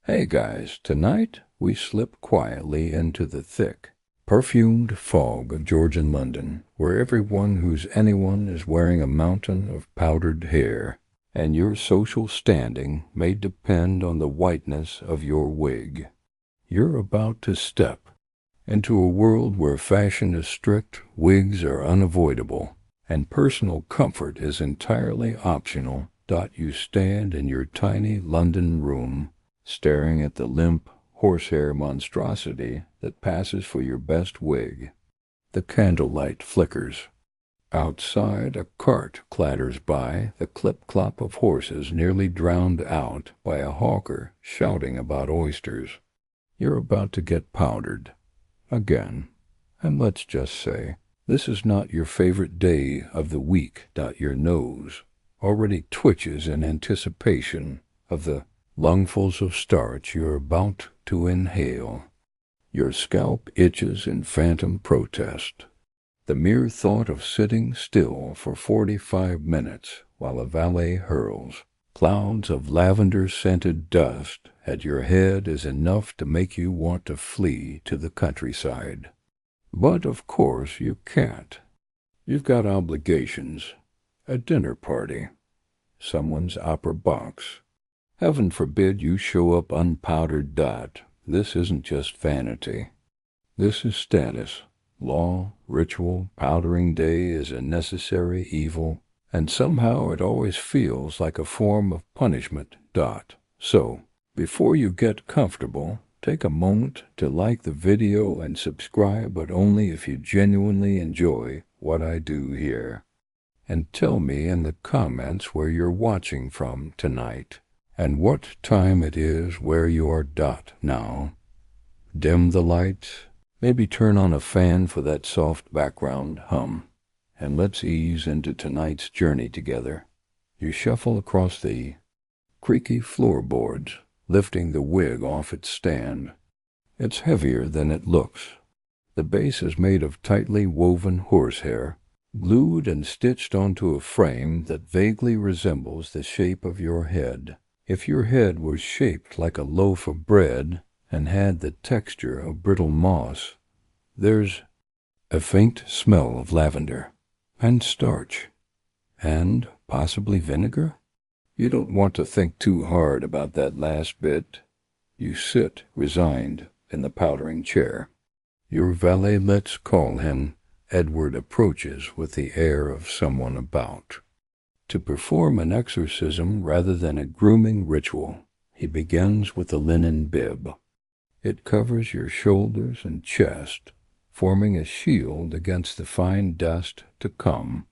Hey guys, tonight we slip quietly into the thick, perfumed fog of Georgian London, where everyone who's anyone is wearing a mountain of powdered hair, and your social standing may depend on the whiteness of your wig. You're about to step into a world where fashion is strict, wigs are unavoidable, and personal comfort is entirely optional. You stand in your tiny London room, staring at the limp, horsehair monstrosity that passes for your best wig. The candlelight flickers. Outside, a cart clatters by, the clip-clop of horses nearly drowned out by a hawker shouting about oysters. You're about to get powdered. Again. And let's just say, this is not your favorite day of the week. Your nose already twitches in anticipation of the lungfuls of starch you're about to inhale. Your scalp itches in phantom protest. The mere thought of sitting still for 45 minutes while a valet hurls clouds of lavender-scented dust at your head is enough to make you want to flee to the countryside. But of course you can't. You've got obligations, a dinner party, someone's opera box. Heaven forbid you show up unpowdered. This isn't just vanity. This is status, law, ritual. Powdering day is a necessary evil, and somehow it always feels like a form of punishment. So, before you get comfortable, take a moment to like the video and subscribe, but only if you genuinely enjoy what I do here. And tell me in the comments where you're watching from tonight, and what time it is where you are. Now, dim the lights, maybe turn on a fan for that soft background hum, and let's ease into tonight's journey together. You shuffle across the creaky floorboards, lifting the wig off its stand. It's heavier than it looks. The base is made of tightly woven horsehair, glued and stitched onto a frame that vaguely resembles the shape of your head. If your head was shaped like a loaf of bread and had the texture of brittle moss, there's a faint smell of lavender and starch and possibly vinegar. You don't want to think too hard about that last bit. You sit resigned in the powdering chair. Your valet, let's call him Edward, approaches with the air of someone about to perform an exorcism rather than a grooming ritual. He begins with a linen bib. It covers your shoulders and chest, forming a shield against the fine dust to come.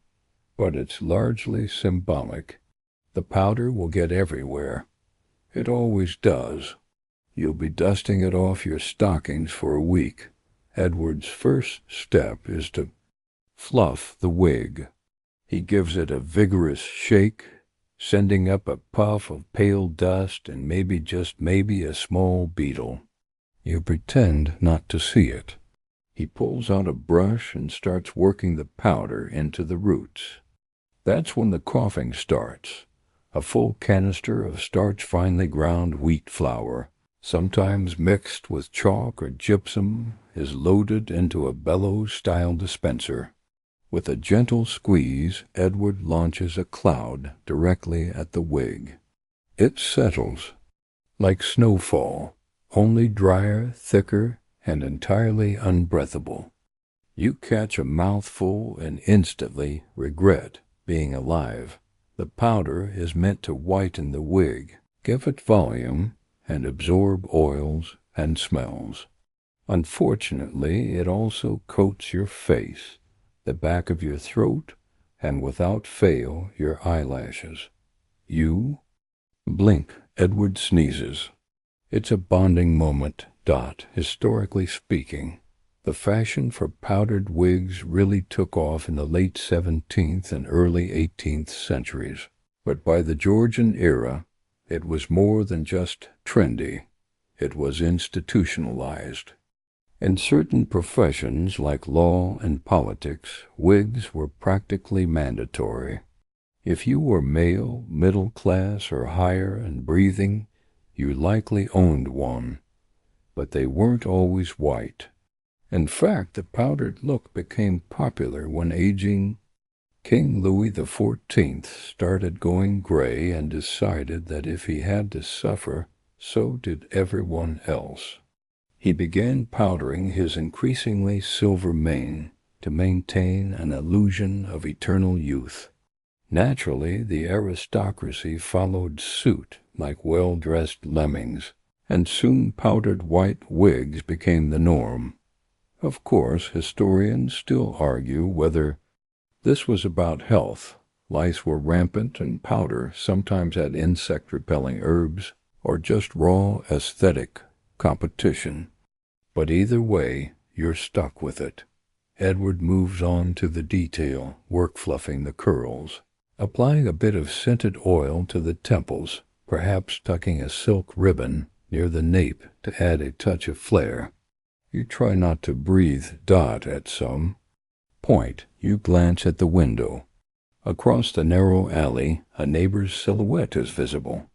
But it's largely symbolic. The powder will get everywhere. It always does. You'll be dusting it off your stockings for a week. Edward's first step is to fluff the wig. He gives it a vigorous shake, sending up a puff of pale dust and maybe, just maybe, a small beetle. You pretend not to see it. He pulls out a brush and starts working the powder into the roots. That's when the coughing starts. A full canister of starch finely ground wheat flour, sometimes mixed with chalk or gypsum, is loaded into a bellows-style dispenser. With a gentle squeeze, Edward launches a cloud directly at the wig. It settles like snowfall, only drier, thicker, and entirely unbreathable. You catch a mouthful and instantly regret being alive. The powder is meant to whiten the wig, give it volume, and absorb oils and smells. Unfortunately, it also coats your face, the back of your throat, and without fail your eyelashes. You blink. Edward sneezes. It's a bonding moment. Historically speaking, the fashion for powdered wigs really took off in the late 17th and early 18th centuries. But by the Georgian era, it was more than just trendy. It was institutionalized. In certain professions like law and politics, wigs were practically mandatory. If you were male, middle class, or higher and breathing, You likely owned one, but they weren't always white. In fact, the powdered look became popular when aging King Louis XIV started going gray and decided that if he had to suffer, so did everyone else. He began powdering his increasingly silver mane to maintain an illusion of eternal youth. Naturally, the aristocracy followed suit like well-dressed lemmings, and soon powdered white wigs became the norm. Of course, historians still argue whether this was about health. Lice were rampant, and powder sometimes had insect-repelling herbs, or just raw aesthetic competition. But either way, you're stuck with it. Edward moves on to the detail, work-fluffing the curls, applying a bit of scented oil to the temples, perhaps tucking a silk ribbon near the nape to add a touch of flair. You try not to breathe Dot at some point. You glance at the window. Across the narrow alley, a neighbor's silhouette is visible,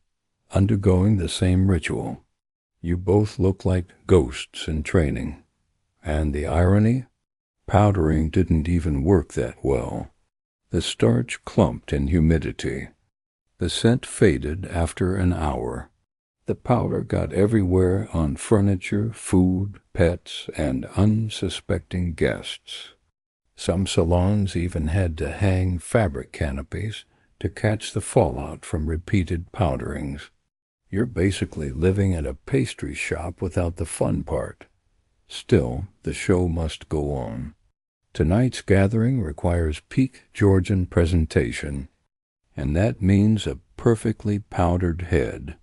undergoing the same ritual. You both look like ghosts in training. And the irony? Powdering didn't even work that well. The starch clumped in humidity. The scent faded after an hour. The powder got everywhere on furniture, food, pets, and unsuspecting guests. Some salons even had to hang fabric canopies to catch the fallout from repeated powderings. You're basically living at a pastry shop without the fun part. Still, the show must go on. Tonight's gathering requires peak Georgian presentation, and that means a perfectly powdered head.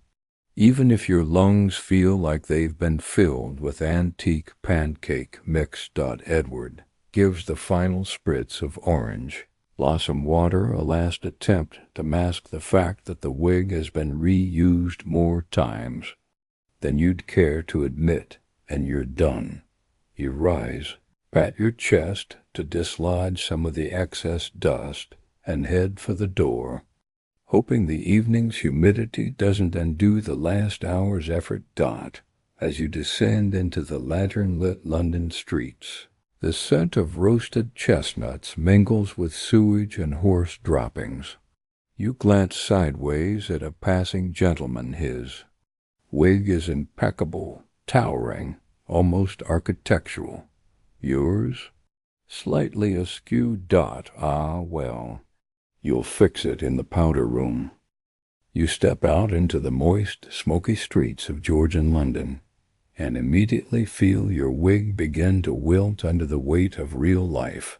Even if your lungs feel like they've been filled with antique pancake mix. Edward gives the final spritz of orange blossom water, a last attempt to mask the fact that the wig has been reused more times than you'd care to admit, and you're done. You rise, pat your chest to dislodge some of the excess dust, and head for the door, hoping the evening's humidity doesn't undo the last hour's effort. As you descend into the lantern-lit London streets, the scent of roasted chestnuts mingles with sewage and horse droppings. You glance sideways at a passing gentleman. His wig is impeccable, towering, almost architectural. Yours? Slightly askew. Ah, well, you'll fix it in the powder room. You step out into the moist, smoky streets of Georgian London, and immediately feel your wig begin to wilt under the weight of real life.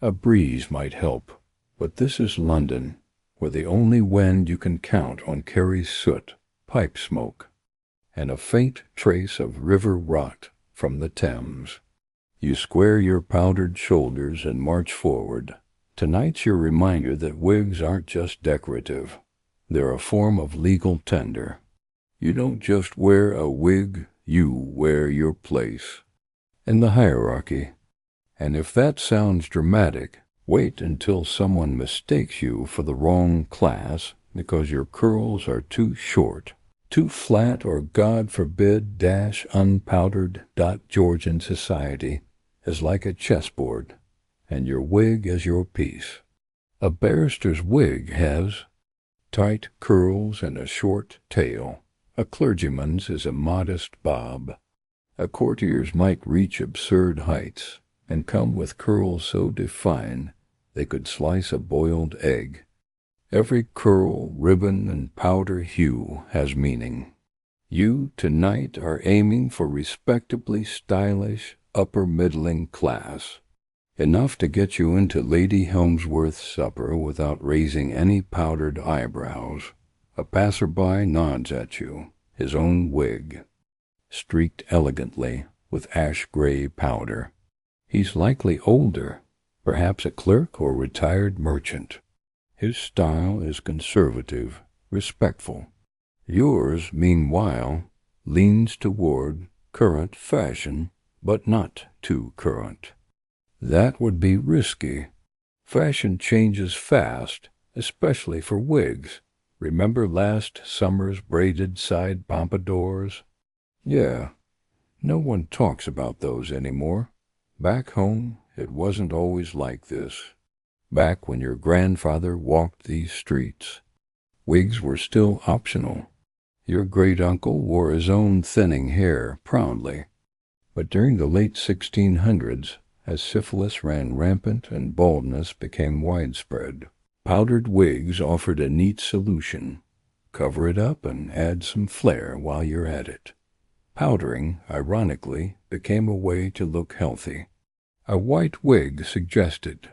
A breeze might help, but this is London, where the only wind you can count on carries soot, pipe smoke, and a faint trace of river rot from the Thames. You square your powdered shoulders and march forward. Tonight's your reminder that wigs aren't just decorative. They're a form of legal tender. You don't just wear a wig, you wear your place in the hierarchy. And if that sounds dramatic, wait until someone mistakes you for the wrong class because your curls are too short, too flat, or God forbid unpowdered. Georgian society is like a chessboard, and your wig is your piece. A barrister's wig has tight curls and a short tail. A clergyman's is a modest bob. A courtier's might reach absurd heights and come with curls so defined they could slice a boiled egg. Every curl, ribbon, and powder hue has meaning. You, tonight, are aiming for respectably stylish, upper-middling class, enough to get you into Lady Helmsworth's supper without raising any powdered eyebrows. A passerby nods at you, his own wig, streaked elegantly with ash-gray powder. He's likely older, perhaps a clerk or retired merchant. His style is conservative, respectful. Yours, meanwhile, leans toward current fashion, but not too current. That would be risky. Fashion changes fast, especially for wigs. Remember last summer's braided side pompadours? Yeah, no one talks about those anymore. Back home, it wasn't always like this. Back when your grandfather walked these streets, wigs were still optional. Your great-uncle wore his own thinning hair proudly. But during the late 1600s, as syphilis ran rampant and baldness became widespread, powdered wigs offered a neat solution. Cover it up and add some flair while you're at it. Powdering, ironically, became a way to look healthy. A white wig suggested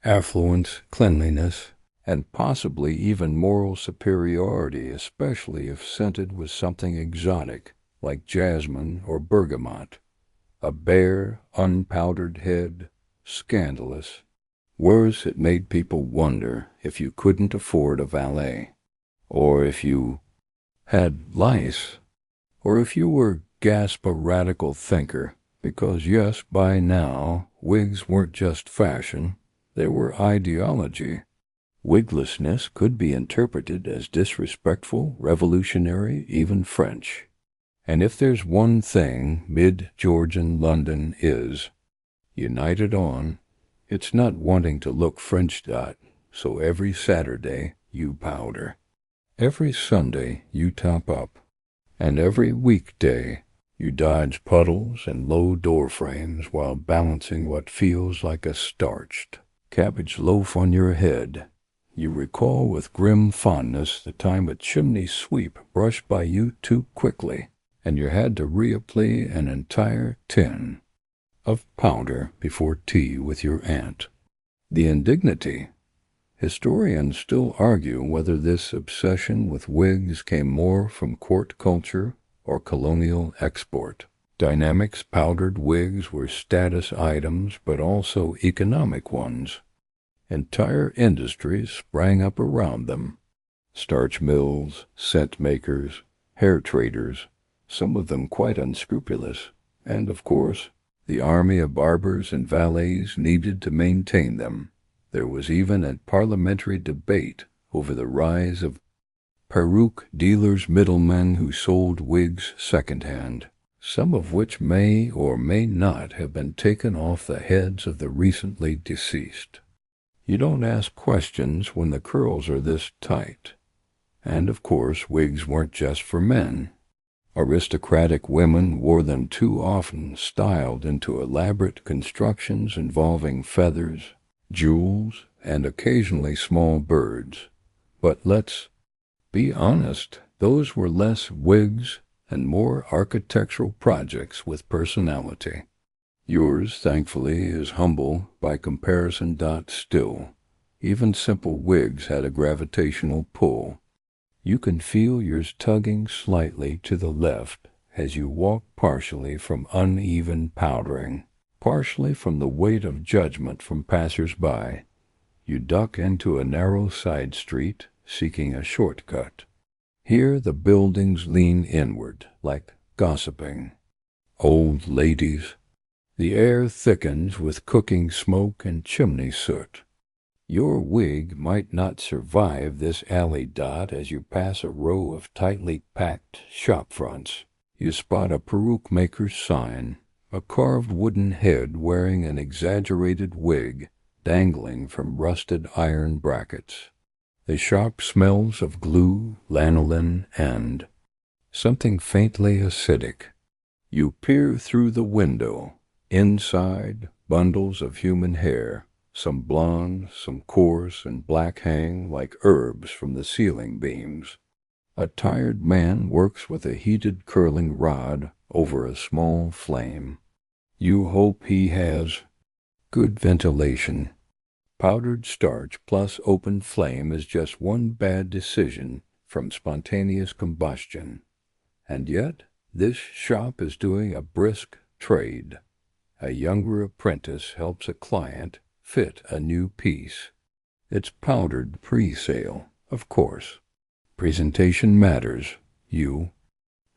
affluence, cleanliness, and possibly even moral superiority, especially if scented with something exotic like jasmine or bergamot. A bare, unpowdered head, scandalous. Worse, it made people wonder if you couldn't afford a valet, or if you had lice, or if you were, gasp, a radical thinker, because yes, by now, wigs weren't just fashion, they were ideology. Wiglessness could be interpreted as disrespectful, revolutionary, even French. And if there's one thing mid-Georgian London is united on, it's not wanting to look French. So every Saturday you powder. Every Sunday you top up. And every weekday you dodge puddles and low door frames while balancing what feels like a starched cabbage loaf on your head. You recall with grim fondness the time a chimney sweep brushed by you too quickly, and you had to reapply an entire tin of powder before tea with your aunt. The indignity. Historians still argue whether this obsession with wigs came more from court culture or colonial export. Dynamics powdered wigs were status items, but also economic ones. Entire industries sprang up around them. Starch mills, scent makers, hair traders, some of them quite unscrupulous, and, of course, the army of barbers and valets needed to maintain them. There was even a parliamentary debate over the rise of peruke dealers, middlemen who sold wigs second-hand, some of which may or may not have been taken off the heads of the recently deceased. You don't ask questions when the curls are this tight. And, of course, wigs weren't just for men. Aristocratic women wore them too often, styled into elaborate constructions involving feathers, jewels, and occasionally small birds. But let's be honest, those were less wigs and more architectural projects with personality. Yours, thankfully, is humble by comparison. Still, even simple wigs had a gravitational pull. You can feel yours tugging slightly to the left as you walk, partially from uneven powdering, partially from the weight of judgment from passers-by. You duck into a narrow side street, seeking a shortcut. Here the buildings lean inward, like gossiping. Old ladies. The air thickens with cooking smoke and chimney soot. Your wig might not survive this alley. As you pass a row of tightly packed shop fronts, you spot a peruke maker's sign, a carved wooden head wearing an exaggerated wig dangling from rusted iron brackets. The shop smells of glue, lanolin, and something faintly acidic. You peer through the window. Inside, bundles of human hair, some blonde, some coarse and black, hang like herbs from the ceiling beams. A tired man works with a heated curling rod over a small flame. You hope he has good ventilation. Powdered starch plus open flame is just one bad decision from spontaneous combustion. And yet, this shop is doing a brisk trade. A younger apprentice helps a client fit a new piece. It's powdered pre-sale, of course. Presentation matters. You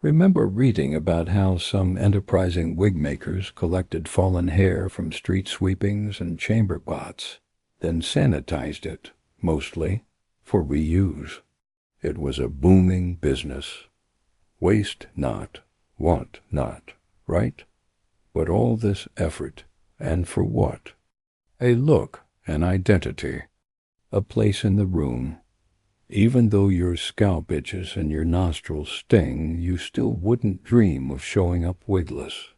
remember reading about how some enterprising wig makers collected fallen hair from street sweepings and chamber pots, then sanitized it, mostly, for reuse. It was a booming business. Waste not, want not, right? But all this effort, and for what? A look, an identity, a place in the room. Even though your scalp itches and your nostrils sting, you still wouldn't dream of showing up wigless.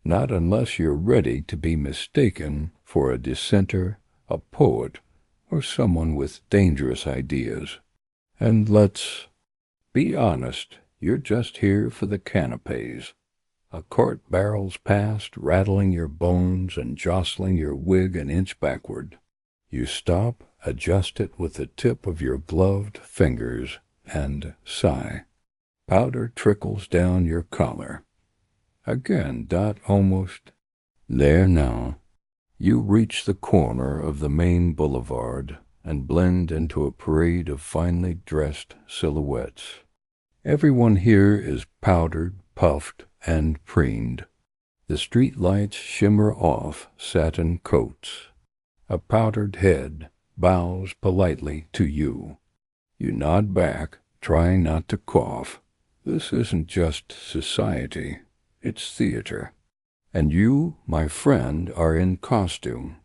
Not unless you're ready to be mistaken for a dissenter, a poet, or someone with dangerous ideas. And let's be honest, you're just here for the canapes. A cart barrels past, rattling your bones and jostling your wig an inch backward. You stop, adjust it with the tip of your gloved fingers, and sigh. Powder trickles down your collar. Again, Dot almost there now. You reach the corner of the main boulevard and blend into a parade of finely dressed silhouettes. Everyone here is powdered, puffed, and preened. The street lights shimmer off satin coats. A powdered head bows politely to you. You nod back, trying not to cough. This isn't just society, it's theater. And you, my friend, are in costume.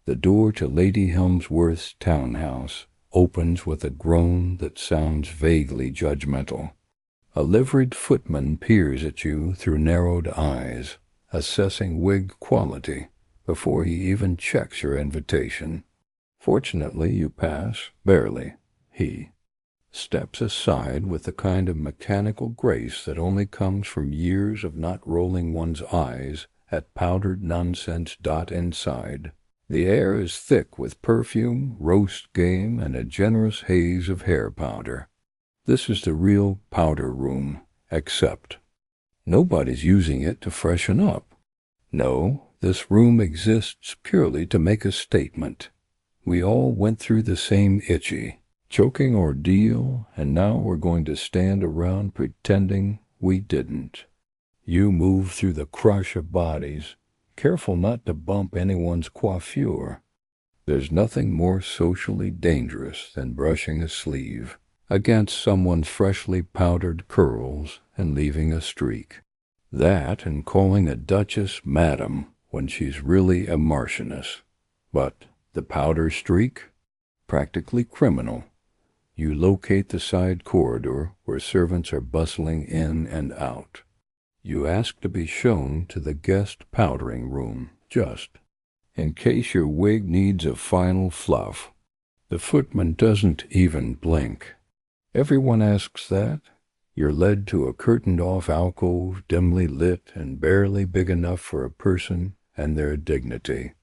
The door to Lady Helmsworth's townhouse opens with a groan that sounds vaguely judgmental. A liveried footman peers at you through narrowed eyes, assessing wig quality before he even checks your invitation. Fortunately, you pass, barely. He steps aside with the kind of mechanical grace that only comes from years of not rolling one's eyes at powdered nonsense. Inside. The air is thick with perfume, roast game, and a generous haze of hair powder. This is the real powder room, except nobody's using it to freshen up. No, this room exists purely to make a statement. We all went through the same itchy, choking ordeal, and now we're going to stand around pretending we didn't. You move through the crush of bodies, careful not to bump anyone's coiffure. There's nothing more socially dangerous than brushing a sleeve against someone's freshly powdered curls and leaving a streak. That and calling a duchess madam when she's really a marchioness. But the powder streak? Practically criminal. You locate the side corridor where servants are bustling in and out. You ask to be shown to the guest powdering room, just in case your wig needs a final fluff. The footman doesn't even blink. Everyone asks that. You're led to a curtained-off alcove, dimly lit and barely big enough for a person and their dignity.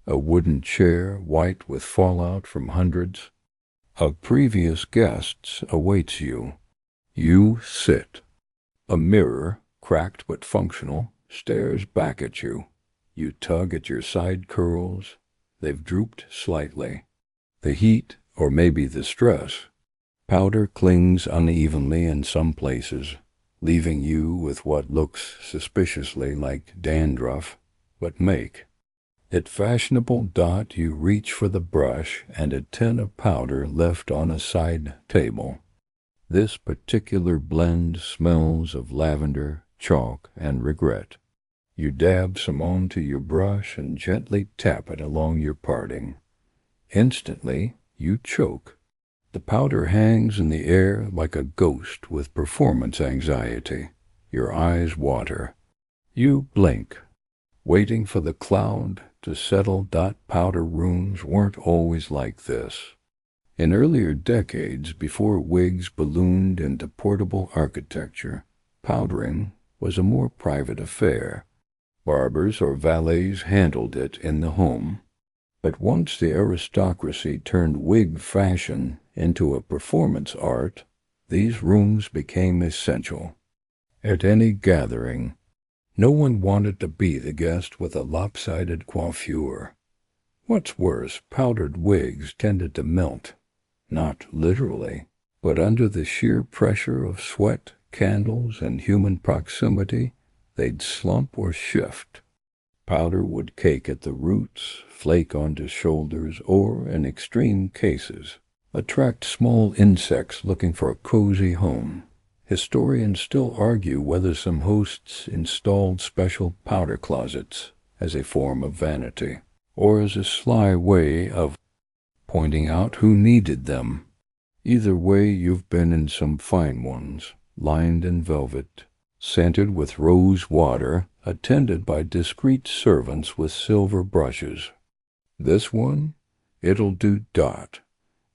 A wooden chair, white with fallout from hundreds of previous guests, awaits you. You sit. A mirror, cracked but functional, stares back at you. You tug at your side curls. They've drooped slightly. The heat, or maybe the stress. Powder clings unevenly in some places, leaving you with what looks suspiciously like dandruff, but make it fashionable. You reach for the brush and a tin of powder left on a side table. This particular blend smells of lavender, chalk, and regret. You dab some onto your brush and gently tap it along your parting. Instantly, you choke. The powder hangs in the air like a ghost with performance anxiety. Your eyes water. You blink, waiting for the cloud to settle. Powder rooms weren't always like this. In earlier decades, before wigs ballooned into portable architecture, powdering was a more private affair. Barbers or valets handled it in the home. But once the aristocracy turned wig fashion into a performance art, these rooms became essential. At any gathering, no one wanted to be the guest with a lopsided coiffure. What's worse, powdered wigs tended to melt, not literally, but under the sheer pressure of sweat, candles, and human proximity, they'd slump or shift. Powder would cake at the roots, flake onto shoulders, or, in extreme cases, attract small insects looking for a cozy home. Historians still argue whether some hosts installed special powder closets as a form of vanity, or as a sly way of pointing out who needed them. Either way, you've been in some fine ones, lined in velvet, scented with rose water, attended by discreet servants with silver brushes. This one, it'll do dot.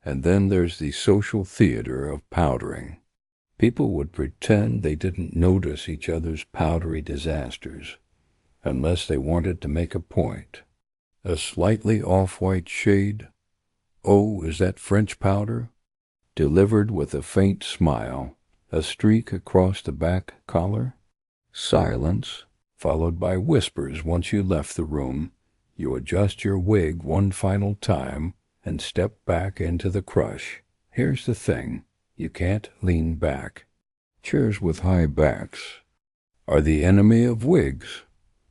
And then there's the social theater of powdering. People would pretend they didn't notice each other's powdery disasters, unless they wanted to make a point. A slightly off-white shade. Oh, is that French powder? Delivered with a faint smile. A streak across the back collar. Silence, followed by whispers once you left the room. You adjust your wig one final time and step back into the crush. Here's the thing. You can't lean back. Chairs with high backs are the enemy of wigs.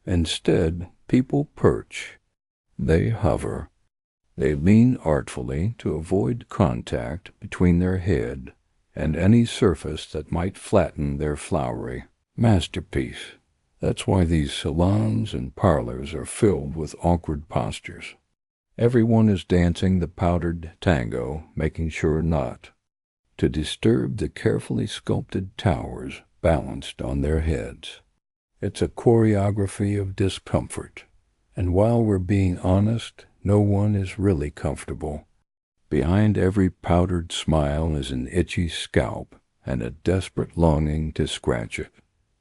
Instead, people perch. They hover. They lean artfully to avoid contact between their head and any surface that might flatten their flowery masterpiece. That's why these salons and parlors are filled with awkward postures. Everyone is dancing the powdered tango, making sure not to disturb the carefully sculpted towers balanced on their heads. It's a choreography of discomfort, and while we're being honest, no one is really comfortable. Behind every powdered smile is an itchy scalp and a desperate longing to scratch it.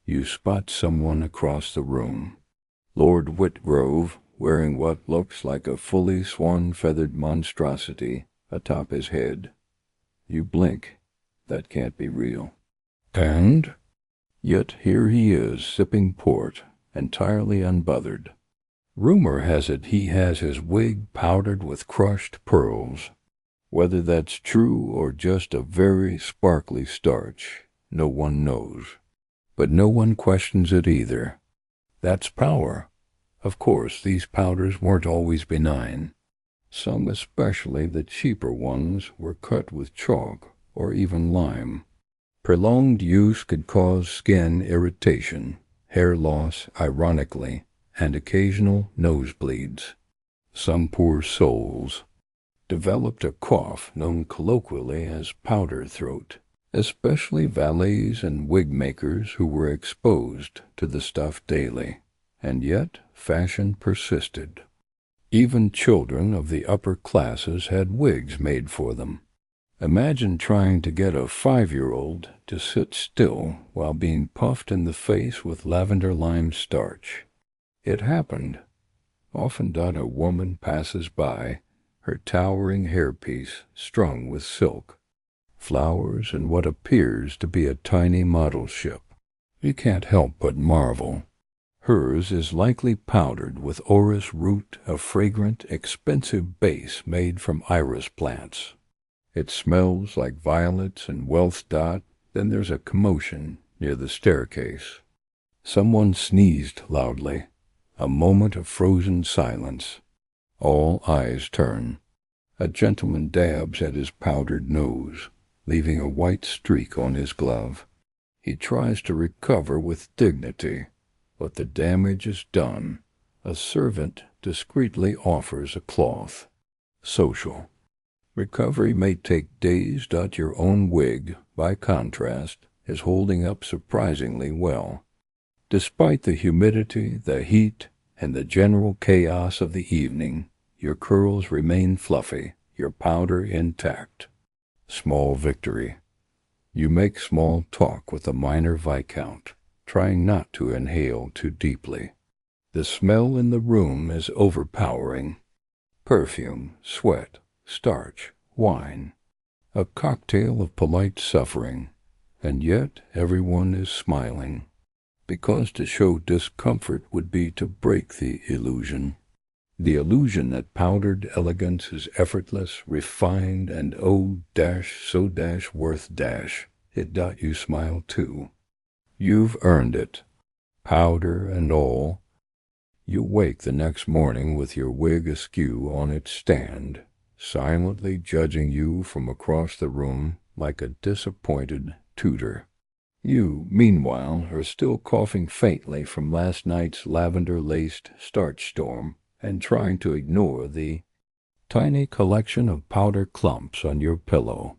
You spot someone across the room. Lord Whitgrove, wearing what looks like a fully swan-feathered monstrosity atop his head. You blink. That can't be real. And yet here he is, sipping port, entirely unbothered. Rumor has it he has his wig powdered with crushed pearls. Whether that's true or just a very sparkly starch, no one knows. But no one questions it either. That's power. Of course, these powders weren't always benign. Some, especially the cheaper ones, were cut with chalk or even lime. Prolonged use could cause skin irritation, hair loss, ironically, and occasional nosebleeds. Some poor souls developed a cough known colloquially as powder throat, especially valets and wig makers who were exposed to the stuff daily. And yet fashion persisted. Even children of the upper classes had wigs made for them. Imagine trying to get a 5-year-old to sit still while being puffed in the face with lavender lime starch. It happened. Often a woman passes by, her towering hairpiece strung with silk, flowers, and what appears to be a tiny model ship. You can't help but marvel. Hers is likely powdered with orris root, a fragrant, expensive base made from iris plants. It smells like violets and wealth. Then there's a commotion near the staircase. Someone sneezed loudly. A moment of frozen silence. All eyes turn. A gentleman dabs at his powdered nose, leaving a white streak on his glove. He tries to recover with dignity, but the damage is done. A servant discreetly offers a cloth. Social. Recovery may take days. Your own wig, by contrast, is holding up surprisingly well. Despite the humidity, the heat, and the general chaos of the evening, your curls remain fluffy, your powder intact. Small victory. You make small talk with a minor viscount, trying not to inhale too deeply. The smell in the room is overpowering. Perfume, sweat, starch, wine. A cocktail of polite suffering, and yet everyone is smiling. Because to show discomfort would be to break the illusion. The illusion that powdered elegance is effortless, refined, and so-worth. It. You smile too. You've earned it. Powder and all. You wake the next morning with your wig askew on its stand, silently judging you from across the room like a disappointed tutor. You, meanwhile, are still coughing faintly from last night's lavender-laced starch storm and trying to ignore the tiny collection of powder clumps on your pillow.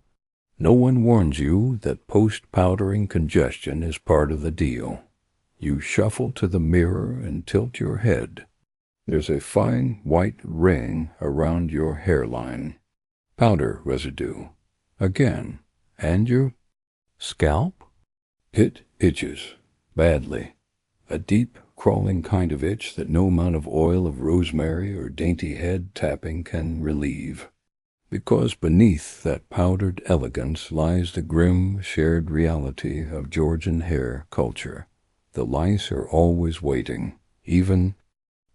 No one warns you that post-powdering congestion is part of the deal. You shuffle to the mirror and tilt your head. There's a fine white ring around your hairline. Powder residue. Again. And your scalp? It itches. Badly. A deep, crawling kind of itch that no amount of oil of rosemary or dainty head tapping can relieve. Because beneath that powdered elegance lies the grim, shared reality of Georgian hair culture. The lice are always waiting, even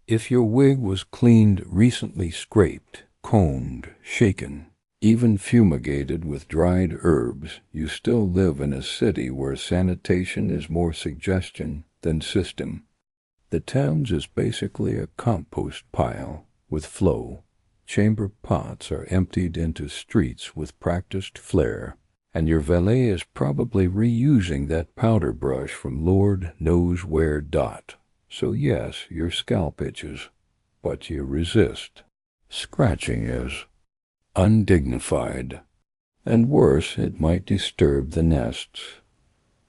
if your wig was cleaned, recently scraped, combed, shaken, even fumigated with dried herbs. You still live in a city where sanitation is more suggestion than system. The Thames is basically a compost pile with flow. Chamber pots are emptied into streets with practiced flair, and your valet is probably reusing that powder brush from Lord knows where. So yes, your scalp itches, but you resist. Scratching is undignified, and worse, it might disturb the nests.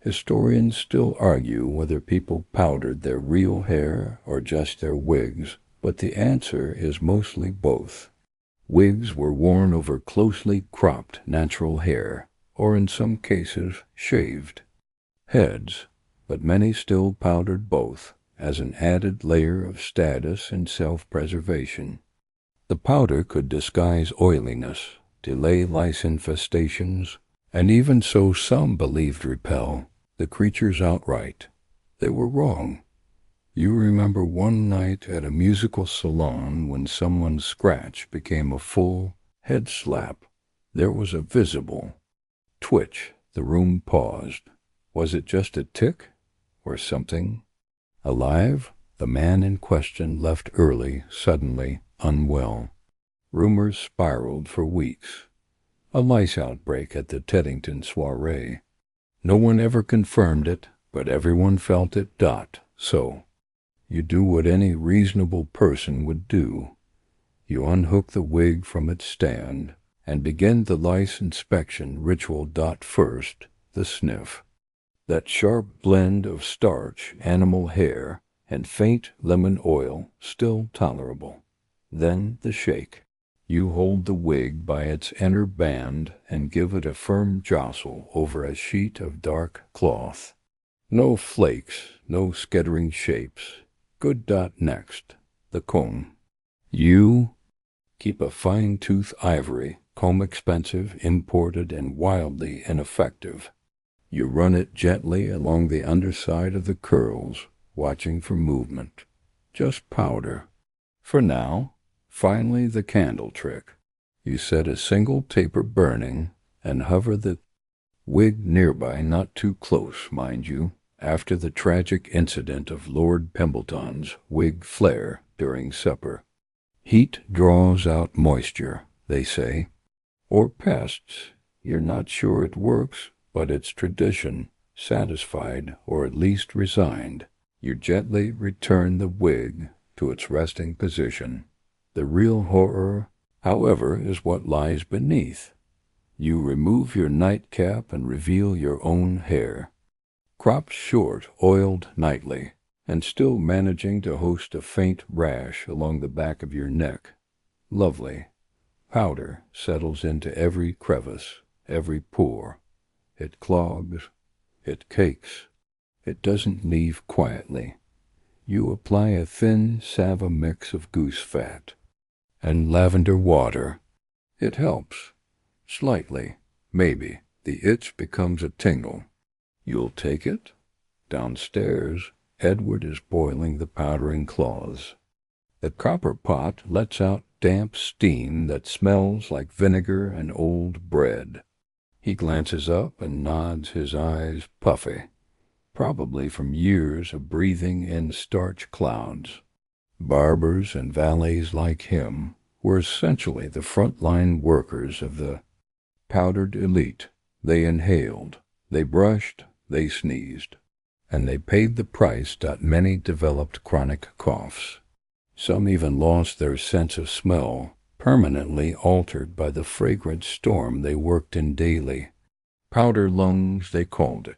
Historians still argue whether people powdered their real hair or just their wigs, but the answer is mostly both. Wigs were worn over closely cropped natural hair, or in some cases shaved heads, but many still powdered both as an added layer of status and self-preservation. The powder could disguise oiliness, delay lice infestations, and even so some believed repel the creatures outright. They were wrong. You remember one night at a musical salon when someone's scratch became a full head slap. There was a visible twitch. The room paused. Was it just a tick or something alive? The man in question left early, suddenly unwell. Rumors spiraled for weeks. A lice outbreak at the Teddington soiree. No one ever confirmed it, but everyone felt it. So, you do what any reasonable person would do. You unhook the wig from its stand and begin the lice inspection ritual. First, the sniff. That sharp blend of starch, animal hair, and faint lemon oil, still tolerable. Then the shake. You hold the wig by its inner band and give it a firm jostle over a sheet of dark cloth. No flakes, no scattering shapes. Good. Next, the comb. You keep a fine-tooth ivory comb, expensive, imported, and wildly ineffective. You run it gently along the underside of the curls, watching for movement. Just powder. For now. Finally, the candle trick. You set a single taper burning and hover the wig nearby, not too close, mind you, after the tragic incident of Lord Pembleton's wig flare during supper. Heat draws out moisture, they say. Or pests. You're not sure it works, but it's tradition. Satisfied, or at least resigned, you gently return the wig to its resting position. The real horror, however, is what lies beneath. You remove your nightcap and reveal your own hair. Cropped short, oiled nightly, and still managing to host a faint rash along the back of your neck. Lovely. Powder settles into every crevice, every pore. It clogs. It cakes. It doesn't leave quietly. You apply a thin Sava mix of goose fat and lavender water. It helps. Slightly, maybe. The itch becomes a tingle. You'll take it? Downstairs, Edward is boiling the powdering cloths. The copper pot lets out damp steam that smells like vinegar and old bread. He glances up and nods, his eyes puffy, probably from years of breathing in starch clouds. Barbers and valets like him were essentially the front-line workers of the powdered elite. They inhaled, they brushed, they sneezed, and they paid the price that many developed chronic coughs. Some even lost their sense of smell, permanently altered by the fragrant storm they worked in daily. Powder lungs, they called it.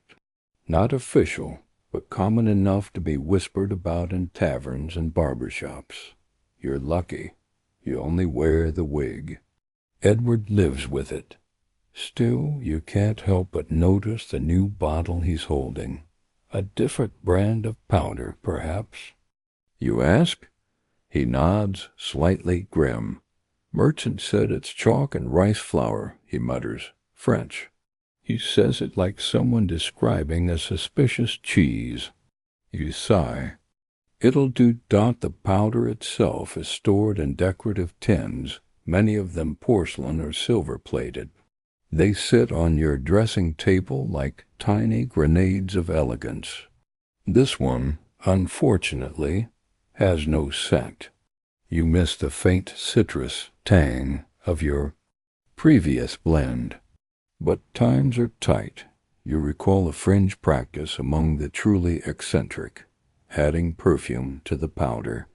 Not official, but common enough to be whispered about in taverns and barber shops. You're lucky. You only wear the wig. Edward lives with it. Still, you can't help but notice the new bottle he's holding. A different brand of powder, perhaps. You ask? He nods, slightly grim. Merchant said it's chalk and rice flour, he mutters. French. He says it like someone describing a suspicious cheese. You sigh. It'll do. The powder itself is stored in decorative tins, many of them porcelain or silver-plated. They sit on your dressing table like tiny grenades of elegance. This one, unfortunately, has no scent. You miss the faint citrus tang of your previous blend. But times are tight. You recall a fringe practice among the truly eccentric, adding perfume to the powder.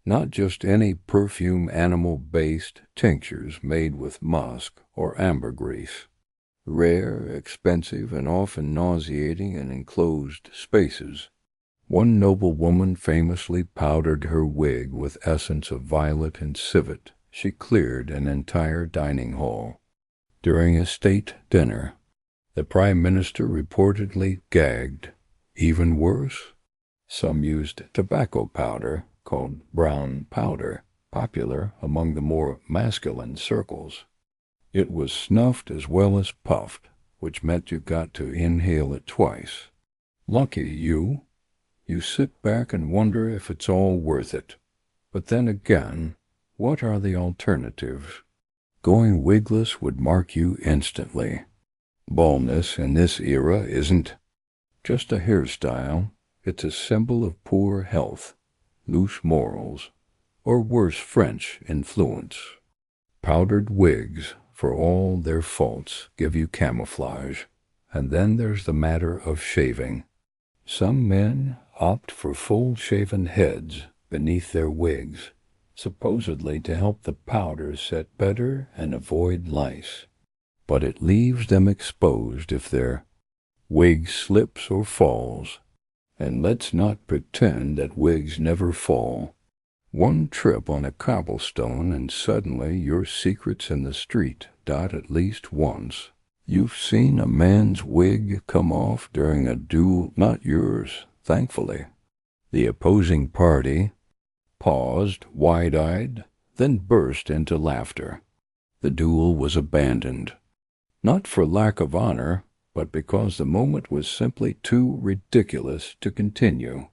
Not just any perfume, animal-based tinctures made with musk or ambergris. Rare, expensive, and often nauseating in enclosed spaces. One noblewoman famously powdered her wig with essence of violet and civet. She cleared an entire dining hall. During a state dinner, the Prime Minister reportedly gagged. Even worse, some used tobacco powder called brown powder, popular among the more masculine circles. It was snuffed as well as puffed, which meant you got to inhale it twice. Lucky you. You sit back and wonder if it's all worth it. But then again, what are the alternatives? Going wigless would mark you instantly. Baldness in this era isn't just a hairstyle. It's a symbol of poor health, loose morals, or worse French influence. Powdered wigs, for all their faults, give you camouflage. And then there's the matter of shaving. Some men opt for full-shaven heads beneath their wigs, supposedly to help the powder set better and avoid lice. But it leaves them exposed if their wig slips or falls. And let's not pretend that wigs never fall. One trip on a cobblestone and suddenly your secret's in the street. At least once. You've seen a man's wig come off during a duel, not yours, thankfully. The opposing party paused, wide-eyed, then burst into laughter. The duel was abandoned. Not for lack of honor, but because the moment was simply too ridiculous to continue.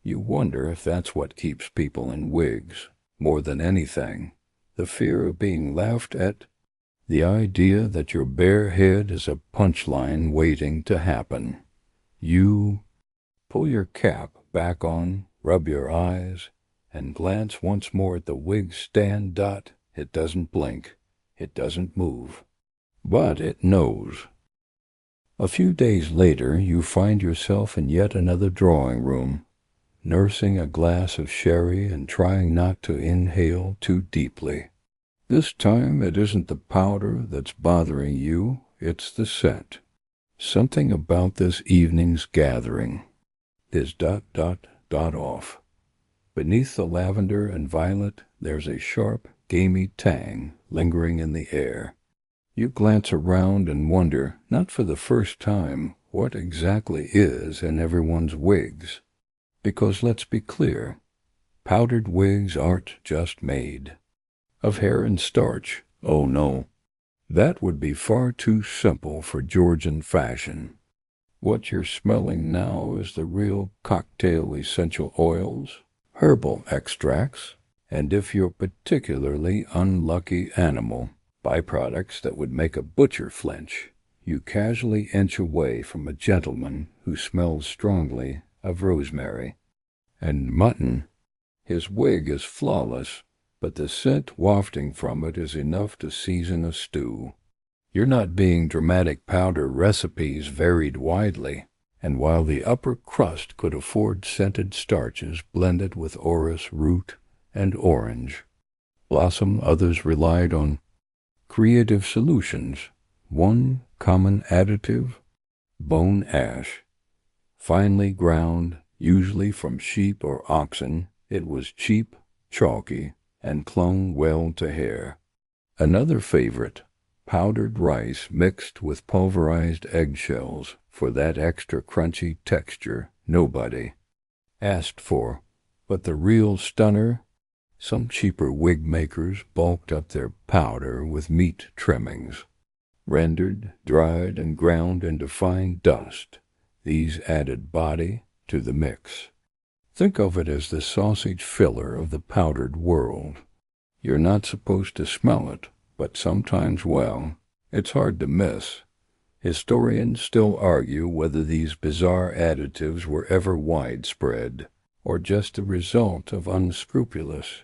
You wonder if that's what keeps people in wigs, more than anything. The fear of being laughed at, the idea that your bare head is a punchline waiting to happen. You pull your cap back on, rub your eyes, and glance once more at the wig stand. It doesn't blink. It doesn't move. But it knows. A few days later, you find yourself in yet another drawing room, nursing a glass of sherry and trying not to inhale too deeply. This time it isn't the powder that's bothering you, it's the scent. Something about this evening's gathering is ... off. Beneath the lavender and violet, there's a sharp, gamey tang lingering in the air. You glance around and wonder, not for the first time, what exactly is in everyone's wigs. Because let's be clear, powdered wigs aren't just made of hair and starch. Oh no, that would be far too simple for Georgian fashion. What you're smelling now is the real cocktail essential oils, herbal extracts, and if you're particularly unlucky animal, byproducts that would make a butcher flinch. You casually inch away from a gentleman who smells strongly of rosemary and mutton. His wig is flawless, but the scent wafting from it is enough to season a stew. You're not being dramatic. Powder recipes varied widely, and while the upper crust could afford scented starches blended with orris root and orange blossom, others relied on creative solutions. One common additive: bone ash. Finely ground, usually from sheep or oxen, it was cheap, chalky, and clung well to hair. Another favorite: powdered rice mixed with pulverized eggshells for that extra crunchy texture nobody asked for. But the real stunner: some cheaper wig makers bulked up their powder with meat trimmings. Rendered, dried, and ground into fine dust, these added body to the mix. Think of it as the sausage filler of the powdered world. You're not supposed to smell it, but sometimes, well, it's hard to miss. Historians still argue whether these bizarre additives were ever widespread, or just the result of unscrupulous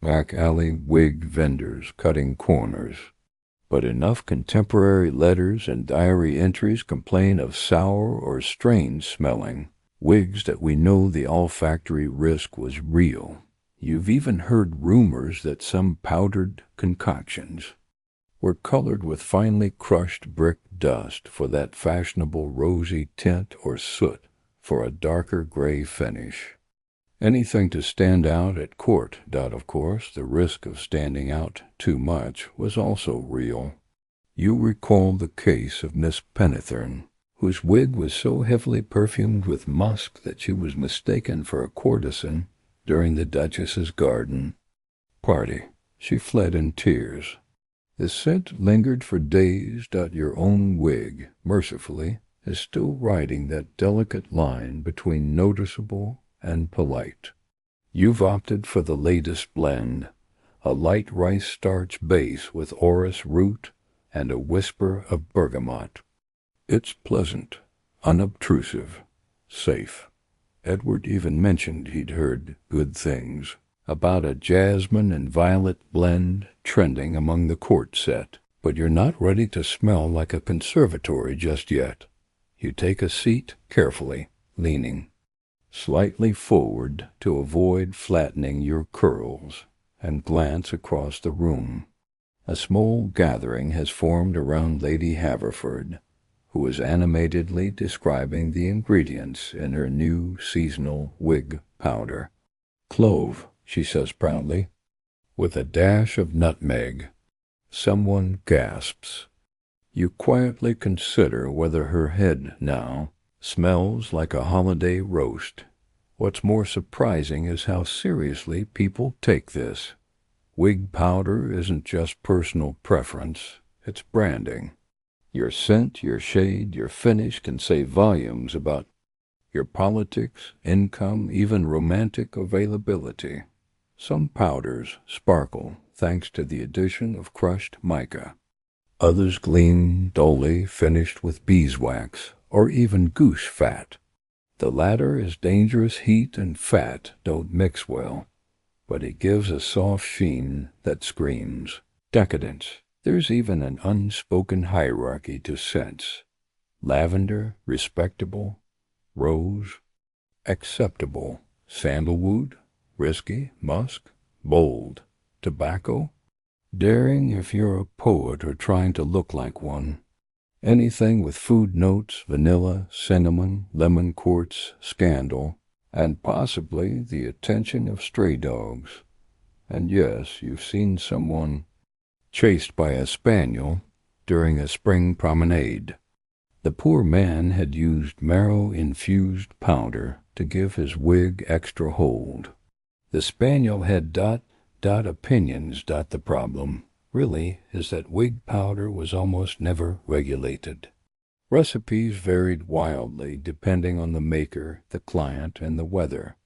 back-alley wig vendors cutting corners. But enough contemporary letters and diary entries complain of sour or strange smelling wigs that we know the olfactory risk was real. You've even heard rumors that some powdered concoctions were colored with finely crushed brick dust for that fashionable rosy tint, or soot for a darker gray finish. Anything to stand out at court. Of course, the risk of standing out too much was also real. You recall the case of Miss Pennythorne, whose wig was so heavily perfumed with musk that she was mistaken for a courtesan during the Duchess's garden party. She fled in tears. The scent lingered for days. Your own wig, mercifully, is still riding that delicate line between noticeable and polite. You've opted for the latest blend, a light rice starch base with orris root and a whisper of bergamot. It's pleasant, unobtrusive, safe. Edward even mentioned he'd heard good things about a jasmine and violet blend trending among the court set. But you're not ready to smell like a conservatory just yet. You take a seat carefully, leaning slightly forward to avoid flattening your curls, and glance across the room. A small gathering has formed around Lady Haverford, who is animatedly describing the ingredients in her new seasonal wig powder. Clove, she says proudly, with a dash of nutmeg. Someone gasps. You quietly consider whether her head now smells like a holiday roast. What's more surprising is how seriously people take this. Wig powder isn't just personal preference, it's branding. Your scent, your shade, your finish can say volumes about your politics, income, even romantic availability. Some powders sparkle thanks to the addition of crushed mica. Others gleam dully, finished with beeswax or even goose fat. The latter is dangerous. Heat and fat don't mix well, but it gives a soft sheen that screams decadence. There's even an unspoken hierarchy to scents. Lavender, respectable; rose, acceptable; sandalwood, risky; musk, bold; tobacco, daring if you're a poet or trying to look like one. Anything with food notes: vanilla, cinnamon, lemon quartz, scandal, and possibly the attention of stray dogs. And yes, you've seen someone chased by a spaniel during a spring promenade. The poor man had used marrow-infused powder to give his wig extra hold. The spaniel had opinions. The problem really is that wig powder was almost never regulated. Recipes varied wildly depending on the maker, the client, and the weather.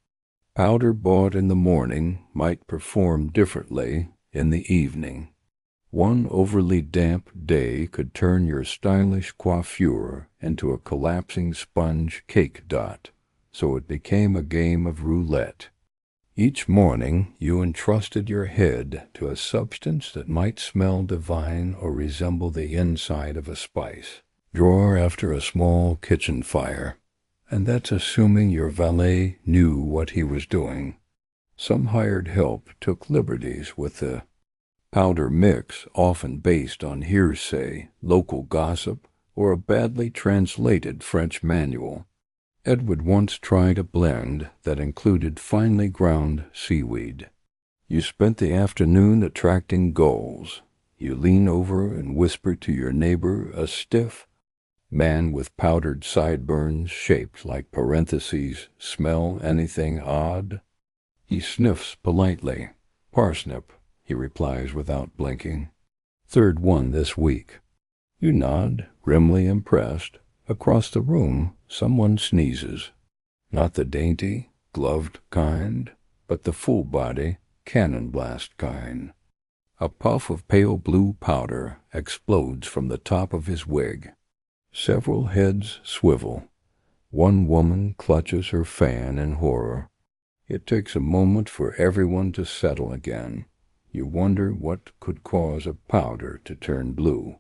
Powder bought in the morning might perform differently in the evening. One overly damp day could turn your stylish coiffure into a collapsing sponge cake dot, so it became a game of roulette. Each morning you entrusted your head to a substance that might smell divine or resemble the inside of a spice drawer after a small kitchen fire, and that's assuming your valet knew what he was doing. Some hired help took liberties with the powder mix, often based on hearsay, local gossip, or a badly translated French manual. Ed would once tried a blend that included finely ground seaweed. You spent the afternoon attracting gulls. You lean over and whisper to your neighbor, a stiff man with powdered sideburns shaped like parentheses, "Smell anything odd?" He sniffs politely. "Parsnip," he replies without blinking. "Third one this week." You nod, grimly impressed. Across the room, someone sneezes. Not the dainty, gloved kind, but the full-body, cannon blast kind. A puff of pale blue powder explodes from the top of his wig. Several heads swivel. One woman clutches her fan in horror. It takes a moment for everyone to settle again. You wonder what could cause a powder to turn blue.